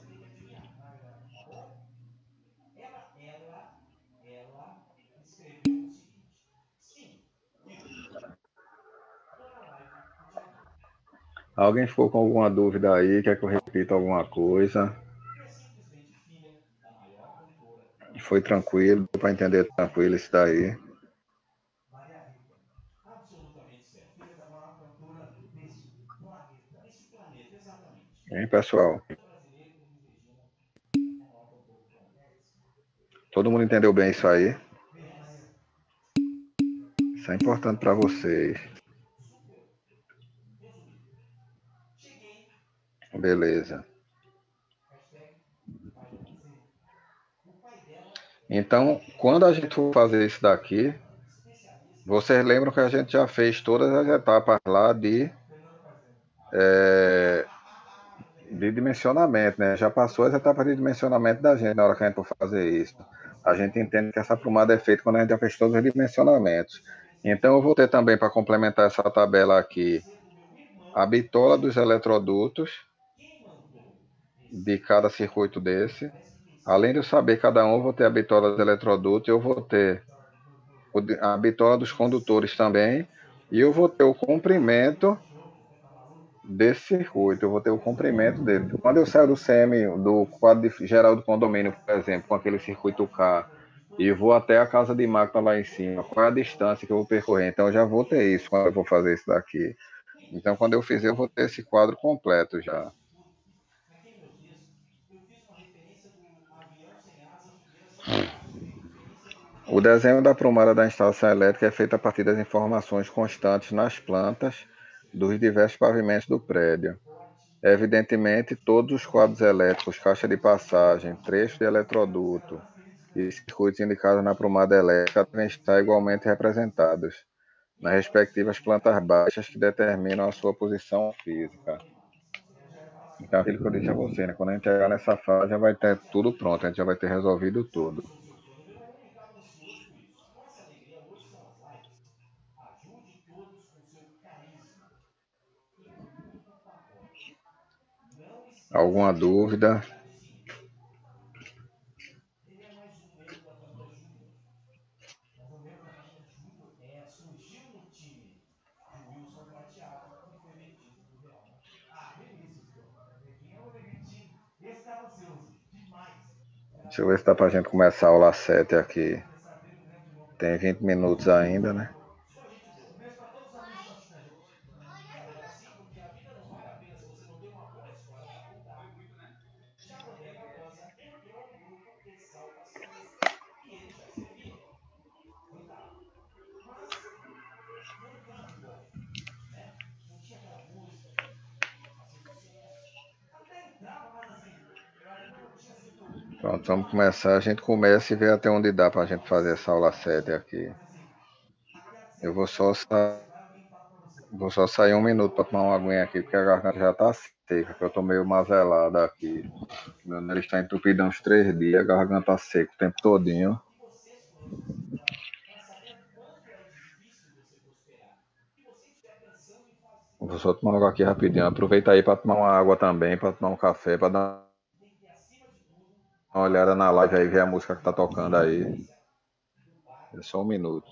Alguém ficou com alguma dúvida aí? Quer que eu repita alguma coisa? Foi tranquilo, deu para entender tranquilo isso daí. Hein, pessoal? Todo mundo entendeu bem isso aí? Isso é importante para vocês. Beleza. Então, quando a gente for fazer isso daqui, vocês lembram que a gente já fez todas as etapas lá de dimensionamento, né? Já passou as etapas de dimensionamento da gente na hora que a gente for fazer isso. A gente entende que essa prumada é feita quando a gente já fez todos os dimensionamentos. Então, eu vou ter também, para complementar essa tabela aqui, a bitola dos eletrodutos de cada circuito desse. Além de eu saber cada um, eu vou ter a bitola dos eletrodutos, eu vou ter a bitola dos condutores também, e eu vou ter o comprimento desse circuito, eu vou ter o comprimento dele. Quando eu saio do CM, do quadro geral do condomínio, por exemplo, com aquele circuito K, e vou até a casa de máquina lá em cima, qual é a distância que eu vou percorrer? Então eu já vou ter isso quando eu vou fazer isso daqui. Então, quando eu fizer, eu vou ter esse quadro completo já. O desenho da prumada da instalação elétrica é feito a partir das informações constantes nas plantas dos diversos pavimentos do prédio. Evidentemente, todos os quadros elétricos, caixa de passagem, trecho de eletroduto e circuitos indicados na prumada elétrica devem estar igualmente representados nas respectivas plantas baixas que determinam a sua posição física. Então, aquilo que eu disse a você, né? Quando a gente chegar nessa fase, já vai ter tudo pronto, a gente já vai ter resolvido tudo. Alguma dúvida? Deixa eu ver se dá pra gente começar a aula 7 aqui. Tem 20 minutos ainda, né? Pronto, vamos começar. A gente começa e vê até onde dá pra gente fazer essa aula 7 aqui. Eu vou só sair um minuto para tomar uma aguinha aqui, porque a garganta já tá seca, que eu tô meio mazelado aqui. Meu nariz está entupido há uns 3 dias, a garganta seca o tempo todinho. Vou só tomar água aqui rapidinho. Aproveita aí para tomar uma água também, para tomar um café, para dar uma olhada na live aí, ver a música que tá tocando aí. É só um minuto.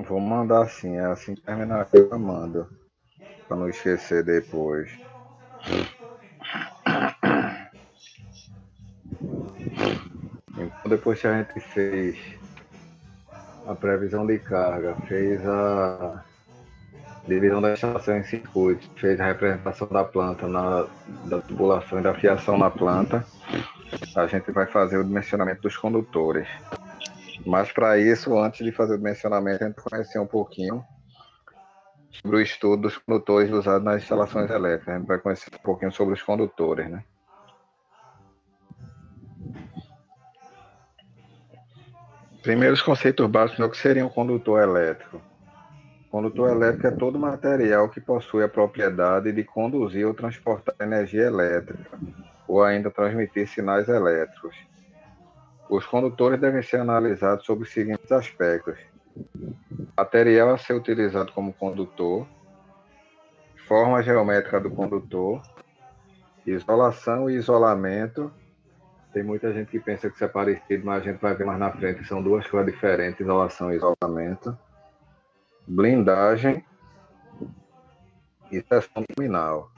Vou mandar assim, é assim que terminar aqui eu mando, para não esquecer depois. Então, depois que a gente fez a previsão de carga, fez a divisão da estação em circuitos, fez a representação da planta, da tubulação e da fiação na planta, a gente vai fazer o dimensionamento dos condutores. Mas para isso, antes de fazer o dimensionamento, a gente vai conhecer um pouquinho sobre o estudo dos condutores usados nas instalações elétricas. A gente vai conhecer um pouquinho sobre os condutores, né? Primeiro, os conceitos básicos do que seria um condutor elétrico. Condutor elétrico é todo material que possui a propriedade de conduzir ou transportar energia elétrica, ou ainda transmitir sinais elétricos. Os condutores devem ser analisados sob os seguintes aspectos: material a ser utilizado como condutor, forma geométrica do condutor, isolação e isolamento. Tem muita gente que pensa que isso é parecido, mas a gente vai ver mais na frente que são duas coisas diferentes, isolação e isolamento. Blindagem e seção terminal.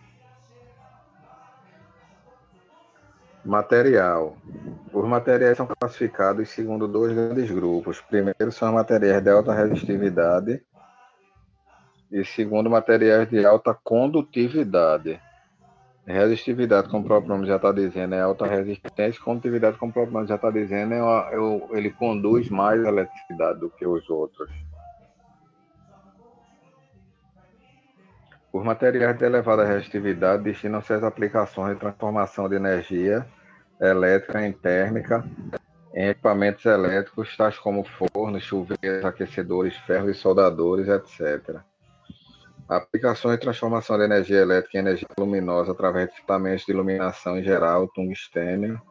Material. Os materiais são classificados segundo dois grandes grupos. Primeiro são materiais de alta resistividade e segundo, materiais de alta condutividade. Resistividade, como o próprio nome já está dizendo, é alta resistência. Condutividade, como o próprio nome já está dizendo, ele conduz mais eletricidade do que os outros. Os materiais de elevada resistividade destinam-se às aplicações de transformação de energia elétrica em térmica em equipamentos elétricos, tais como fornos, chuveiros, aquecedores, ferros e soldadores, etc. Aplicações de transformação de energia elétrica em energia luminosa através de equipamentos de iluminação em geral, tungstênio.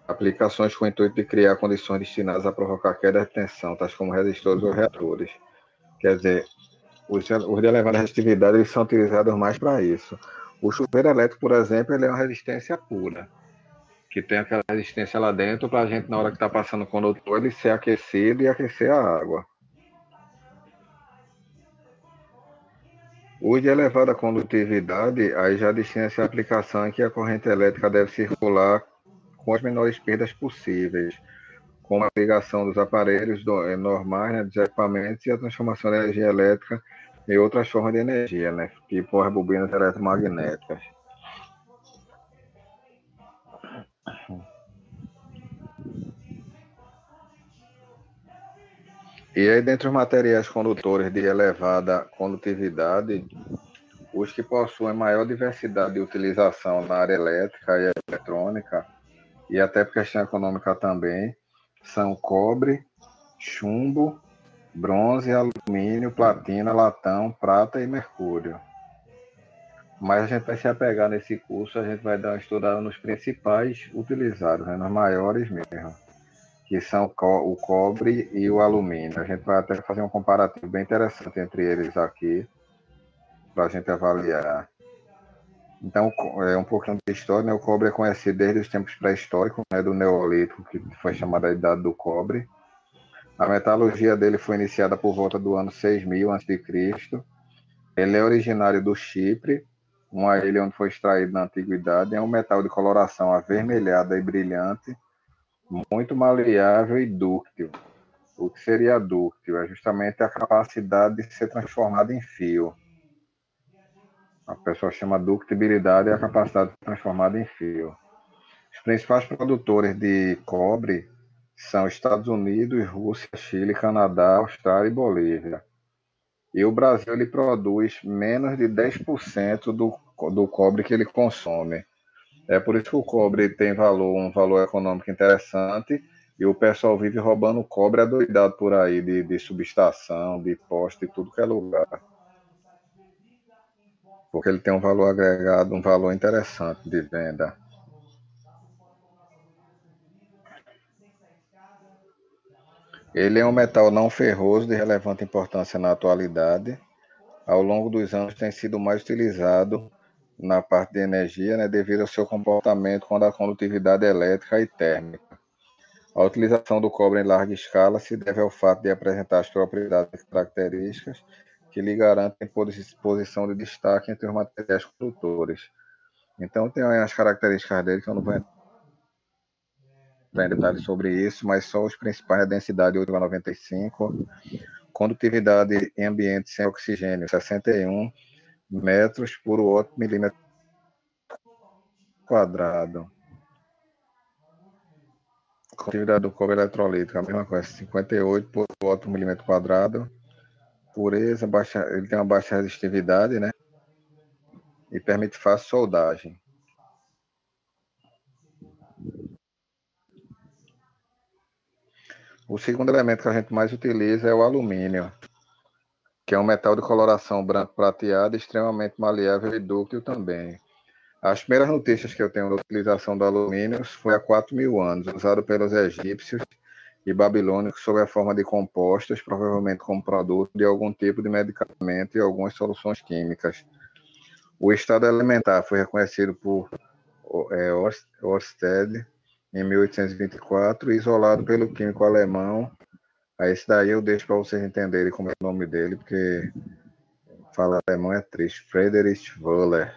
Aplicações com o intuito de criar condições destinadas a provocar queda de tensão, tais como resistores ou reatores. Quer dizer, os de elevada resistividade eles são utilizados mais para isso. O chuveiro elétrico, por exemplo, ele é uma resistência pura, que tem aquela resistência lá dentro para a gente, na hora que está passando o condutor, ele ser aquecido e aquecer a água. O de elevada condutividade, aí já destina-se a aplicação em que a corrente elétrica deve circular com as menores perdas possíveis, como a ligação dos aparelhos normais, né, dos equipamentos e a transformação da energia elétrica em outras formas de energia, né, tipo as bobinas eletromagnéticas. E aí, dentre os materiais condutores de elevada condutividade, os que possuem maior diversidade de utilização na área elétrica e eletrônica, e até por questão econômica também, são cobre, chumbo, bronze, alumínio, platina, latão, prata e mercúrio. Mas a gente vai se apegar nesse curso, a gente vai dar uma estudada nos principais utilizados, né, nos maiores mesmo, que são o cobre e o alumínio. A gente vai até fazer um comparativo bem interessante entre eles aqui, para a gente avaliar. Então, é um pouquinho de história, né? O cobre é conhecido desde os tempos pré-históricos, né, do Neolítico, que foi chamada a Idade do Cobre. A metalurgia dele foi iniciada por volta do ano 6000 a.C. Ele é originário do Chipre, uma ilha onde foi extraído na antiguidade. É um metal de coloração avermelhada e brilhante, muito maleável e dúctil. O que seria dúctil? É justamente a capacidade de ser transformado em fio. A pessoa chama ductibilidade e a capacidade de ser transformado em fio. Os principais produtores de cobre são Estados Unidos, Rússia, Chile, Canadá, Austrália e Bolívia. E o Brasil ele produz menos de 10% do cobre que ele consome. É por isso que o cobre tem um valor econômico interessante, e o pessoal vive roubando cobre adoidado por aí, de subestação, de poste, de tudo que é lugar. Porque ele tem um valor agregado, um valor interessante de venda. Ele é um metal não ferroso de relevante importância na atualidade. ao longo dos anos tem sido mais utilizado na parte de energia, né, devido ao seu comportamento com a condutividade elétrica e térmica. A utilização do cobre em larga escala se deve ao fato de apresentar as propriedades e características que lhe garantem posição de destaque entre os materiais condutores. Então, tem as características dele, que eu não vou entrar em detalhes sobre isso, mas só os principais: a densidade 8,95, condutividade em ambiente sem oxigênio 61 metros por watt milímetro quadrado. Condutividade do cobre eletrolítico, a mesma coisa, 58 por watt milímetro quadrado. Pureza, baixa, ele tem uma baixa resistividade, né? E permite fácil soldagem. O segundo elemento que a gente mais utiliza é o alumínio, que é um metal de coloração branco prateado, extremamente maleável e dúctil também. As primeiras notícias que eu tenho da utilização do alumínio foi há 4.000 anos, usado pelos egípcios e babilônicos sob a forma de compostos, provavelmente como produto de algum tipo de medicamento e algumas soluções químicas. O estado elementar foi reconhecido por Ørsted em 1824 e isolado pelo químico alemão. Esse daí eu deixo para vocês entenderem como é o nome dele, porque falar alemão é triste. Friedrich Wöhler,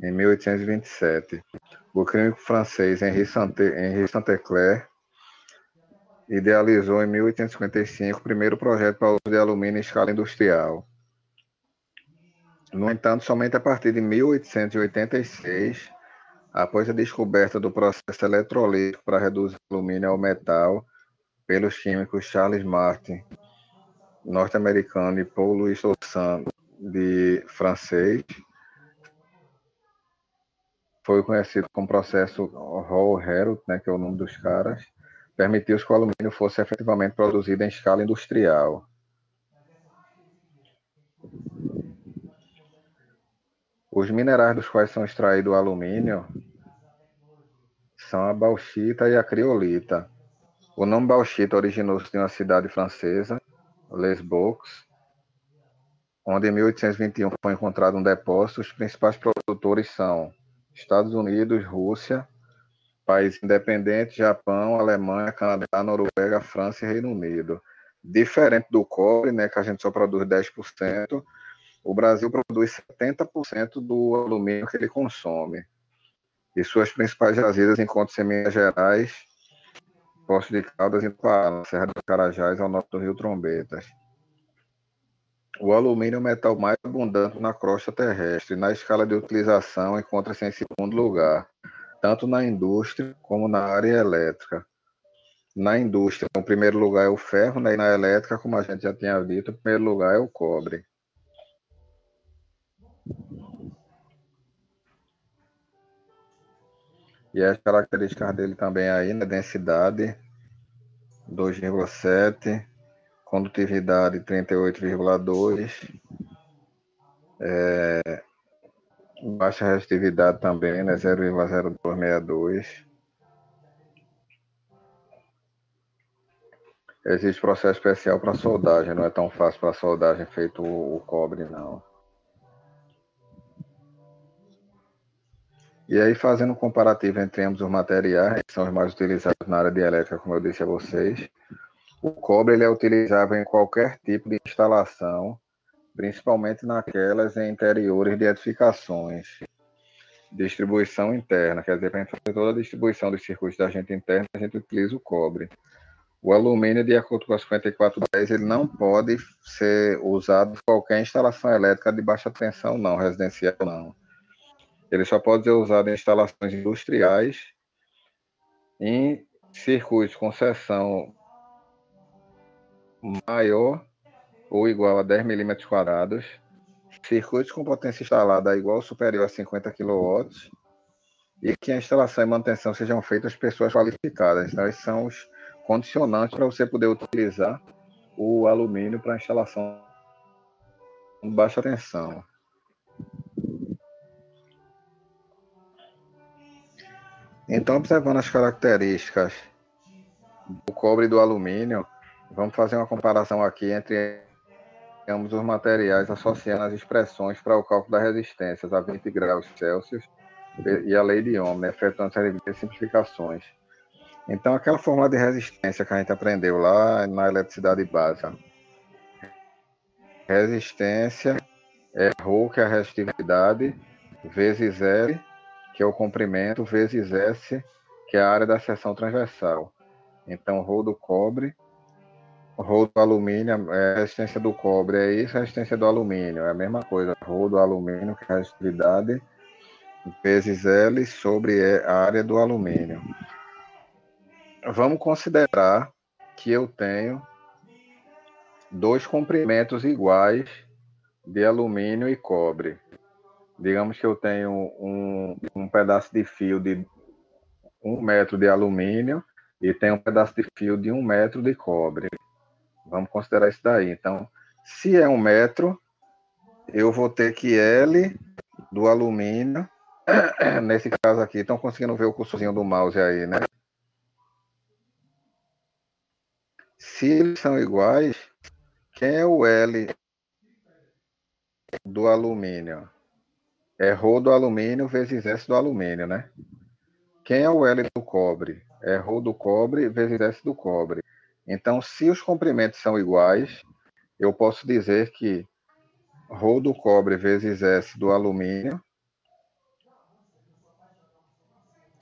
em 1827. O químico francês Henri Saint-Clair idealizou em 1855 o primeiro projeto para uso de alumínio em escala industrial. No entanto, somente a partir de 1886, após a descoberta do processo eletrolítico para reduzir o alumínio ao metal pelos químicos Charles Martin, norte-americano, e Paul Louis Toussaint, de francês, foi conhecido como processo Hall-Héroult, né, que é o nome dos caras, permitiu que o alumínio fosse efetivamente produzido em escala industrial. Os minerais dos quais são extraídos o alumínio são a bauxita e a criolita. O nome bauxita originou-se de uma cidade francesa, Les Baux, onde em 1821 foi encontrado um depósito. Os principais produtores são Estados Unidos, Rússia, países independentes, Japão, Alemanha, Canadá, Noruega, França e Reino Unido. Diferente do cobre, né, que a gente só produz 10%, o Brasil produz 70% do alumínio que ele consome. E suas principais jazidas encontram-se em Minas Gerais, Poços de Caldas e Pará, na Serra dos Carajás, ao norte do Rio Trombetas. O alumínio é o metal mais abundante na crosta terrestre. Na escala de utilização, encontra-se em segundo lugar, tanto na indústria como na área elétrica. Na indústria, o primeiro lugar é o ferro, né? E na elétrica, como a gente já tinha dito, o primeiro lugar é o cobre. E as características dele também aí, né? Densidade 2,7, condutividade 38,2, baixa resistividade também, né? 0,0262. Existe processo especial para soldagem, não é tão fácil para soldagem feito o cobre, não. E aí, fazendo um comparativo entre ambos os materiais, que são os mais utilizados na área de elétrica, como eu disse a vocês, o cobre ele é utilizável em qualquer tipo de instalação, principalmente naquelas em interiores de edificações. Distribuição interna, quer dizer, para a gente fazer toda a distribuição dos circuitos da gente interna, a gente utiliza o cobre. O alumínio, de acordo com a 5410, ele não pode ser usado em qualquer instalação elétrica de baixa tensão, não, residencial não. Ele só pode ser usado em instalações industriais, em circuitos com seção maior ou igual a 10 milímetros quadrados, circuitos com potência instalada igual ou superior a 50 kW, e que a instalação e manutenção sejam feitas por pessoas qualificadas. Então, esses são os condicionantes para você poder utilizar o alumínio para instalação de baixa tensão. Então, observando as características do cobre e do alumínio, vamos fazer uma comparação aqui entre ambos os materiais associando as expressões para o cálculo das resistências a 20 graus Celsius e a lei de Ohm, né, efetuando as simplificações. Então, aquela fórmula de resistência que a gente aprendeu lá na eletricidade básica. Resistência é ρ, que é a resistividade, vezes L, que é o comprimento, vezes S, que é a área da seção transversal. Então, ρ do cobre, ρ do alumínio, a resistência do cobre é isso, a resistência do alumínio é a mesma coisa. ρ do alumínio, que é a resistividade, vezes L sobre a área do alumínio. Vamos considerar que eu tenho dois comprimentos iguais de alumínio e cobre. Digamos que eu tenho um pedaço de fio de 1 metro de alumínio e tenho um pedaço de fio de 1 metro de cobre. Vamos considerar isso daí. Então, se é 1 metro, eu vou ter que L do alumínio, nesse caso aqui, estão conseguindo ver o cursorzinho do mouse aí, né? Se eles são iguais, quem é o L do alumínio? É ρ do alumínio vezes S do alumínio, né? Quem é o L do cobre? É ρ do cobre vezes S do cobre. Então, se os comprimentos são iguais, eu posso dizer que ρ do cobre vezes S do alumínio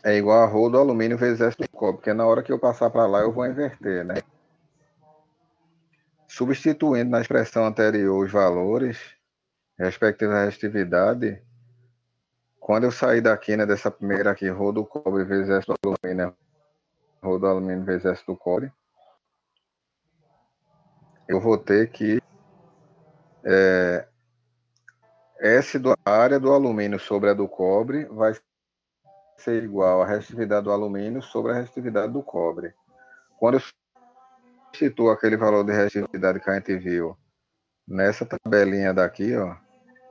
é igual a ρ do alumínio vezes S do cobre, porque na hora que eu passar para lá, eu vou inverter, né? Substituindo na expressão anterior os valores respectivos à resistividade, quando eu sair daqui, né, dessa primeira aqui, ρ do cobre vezes S do alumínio, ρ do alumínio vezes S do cobre, eu vou ter que S da área do alumínio sobre a do cobre vai ser igual à resistividade do alumínio sobre a resistividade do cobre. Quando eu substituo aquele valor de resistividade que a gente viu nessa tabelinha daqui, ó,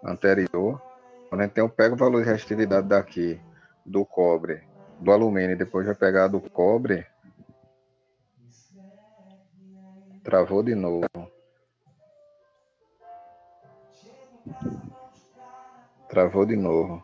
anterior, quando a gente tem, eu pego o valor de resistividade daqui, do cobre, do alumínio, e depois vai pegar do cobre, travou de novo. Travou de novo.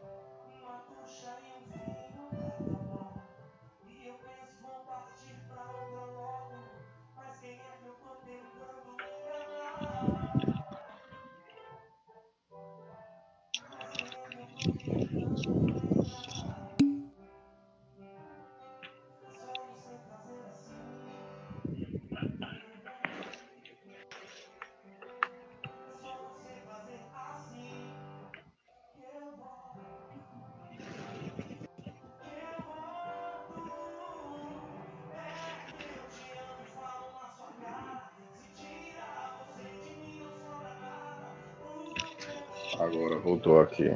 Agora voltou aqui.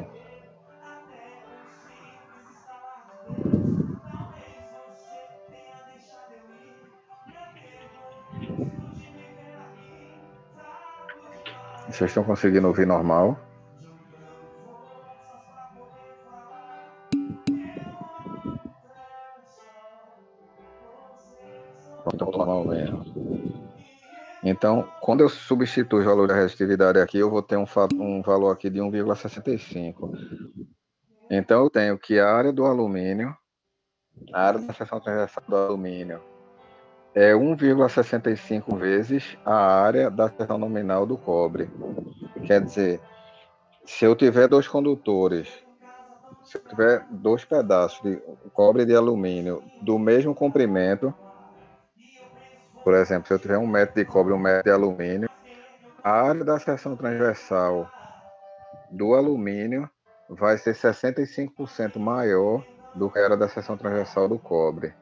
Vocês estão conseguindo ouvir normal? Então, normal mesmo. Então, quando eu substituo o valor da resistividade aqui, eu vou ter um valor aqui de 1,65. Então, eu tenho que a área do alumínio, a área da seção transversal do alumínio, é 1,65 vezes a área da seção nominal do cobre. Quer dizer, se eu tiver dois condutores, se eu tiver dois pedaços de cobre e de alumínio do mesmo comprimento, por exemplo, se eu tiver 1 metro de cobre e 1 metro de alumínio, a área da seção transversal do alumínio vai ser 65% maior do que era da seção transversal do cobre.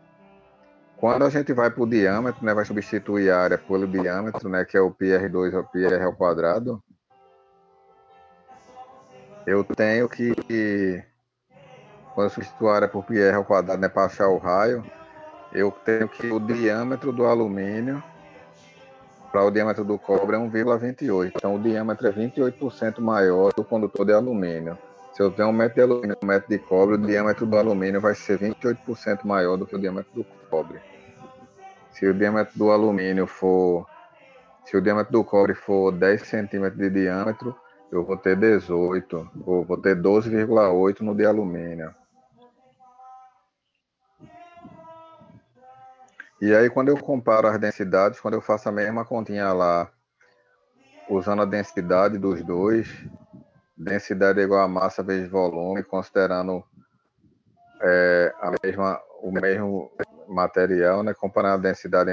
Quando a gente vai para o diâmetro, né, vai substituir a área pelo diâmetro, né, que é o πr2 ou πr ao quadrado, eu tenho que, quando eu substituo a área por πr ao quadrado, né, para achar o raio, eu tenho que o diâmetro do alumínio para o diâmetro do cobre é 1,28. Então, o diâmetro é 28% maior do condutor de alumínio. Se eu tenho 1 metro de alumínio e 1 metro de cobre, o diâmetro do alumínio vai ser 28% maior do que o diâmetro do cobre. Se o diâmetro do alumínio for Se o diâmetro do cobre for 10 centímetros de diâmetro, eu vou ter 18, ou vou ter 12,8 no de alumínio. E aí, quando eu comparo as densidades, quando eu faço a mesma continha lá, usando a densidade dos dois, densidade é igual a massa vezes volume, considerando o mesmo material, né? Comparando a densidade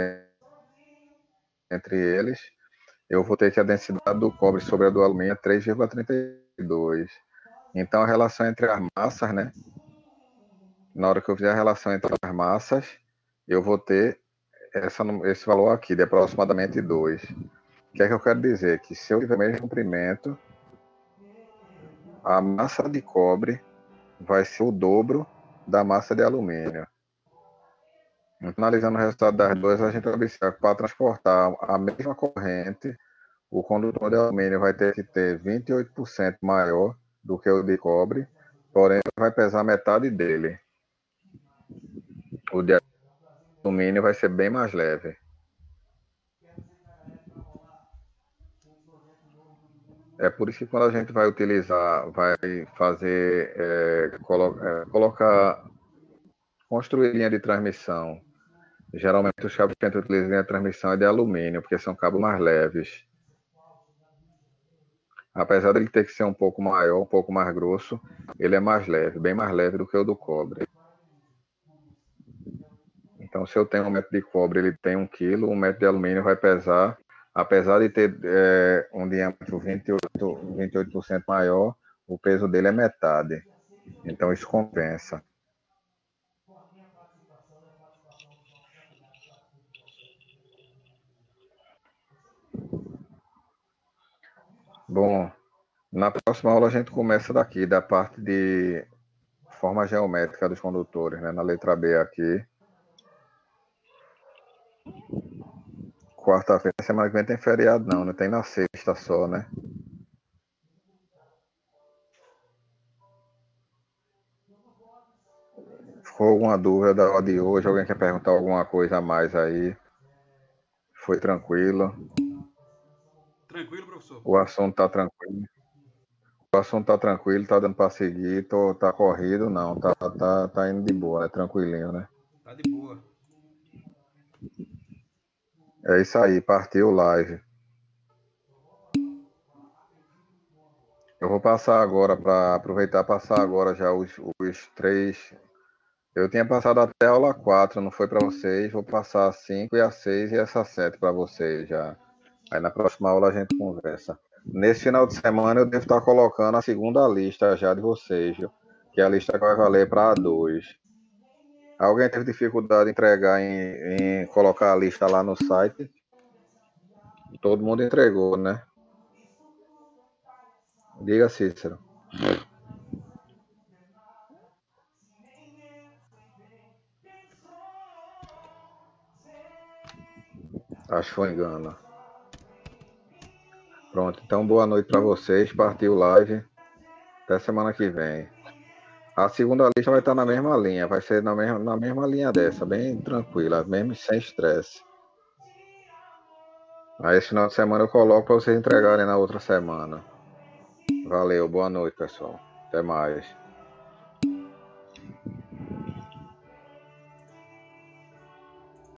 entre eles, eu vou ter que a densidade do cobre sobre a do alumínio é 3,32. Então, a relação entre as massas, né? Na hora que eu fizer a relação entre as massas, eu vou ter esse valor aqui, de aproximadamente 2. O que é que eu quero dizer? Que se eu tiver o mesmo comprimento, a massa de cobre vai ser o dobro da massa de alumínio. Analisando o resultado das duas, a gente observa que para transportar a mesma corrente, o condutor de alumínio vai ter que ter 28% maior do que o de cobre, porém vai pesar metade dele. O de alumínio vai ser bem mais leve. É por isso que quando a gente vai utilizar, vai fazer, colocar, construir linha de transmissão, geralmente os cabos que a gente utiliza em linha de transmissão é de alumínio, porque são cabos mais leves. Apesar de ele ter que ser um pouco maior, um pouco mais grosso, ele é mais leve, bem mais leve do que o do cobre. Então, se eu tenho um metro de cobre, ele tem 1 quilo, um metro de alumínio vai pesar, apesar de ter um diâmetro 28% maior, o peso dele é metade. Então, isso compensa. Bom, na próxima aula a gente começa daqui, da parte de forma geométrica dos condutores, né? Na letra B aqui. Quarta-feira, semana que vem tem feriado não tem na sexta só, né? Ficou alguma dúvida da aula de hoje? Alguém quer perguntar alguma coisa a mais aí? Foi tranquilo? Tranquilo, professor? O assunto tá tranquilo? O assunto tá tranquilo, tá dando para seguir, tá corrido, não, tá indo de boa, né? Tranquilinho, né? Tá de boa. É isso aí, partiu live. Eu vou passar agora, para aproveitar passar agora já os 3. Eu tinha passado até a aula 4, não foi para vocês, vou passar a 5 e a 6 e essa 7 para vocês já. Aí na próxima aula a gente conversa. Nesse final de semana eu devo estar colocando a segunda lista já de vocês, viu? Que é a lista que vai valer para A2. Alguém teve dificuldade em entregar, em colocar a lista lá no site? Todo mundo entregou, né? Diga, Cícero. Acho que foi engano. Pronto, então boa noite para vocês. Partiu live. Até semana que vem. A segunda lista vai estar na mesma linha, vai ser na mesma linha dessa, bem tranquila, mesmo sem estresse. Aí esse final de semana eu coloco para vocês entregarem na outra semana. Valeu, boa noite, pessoal. Até mais.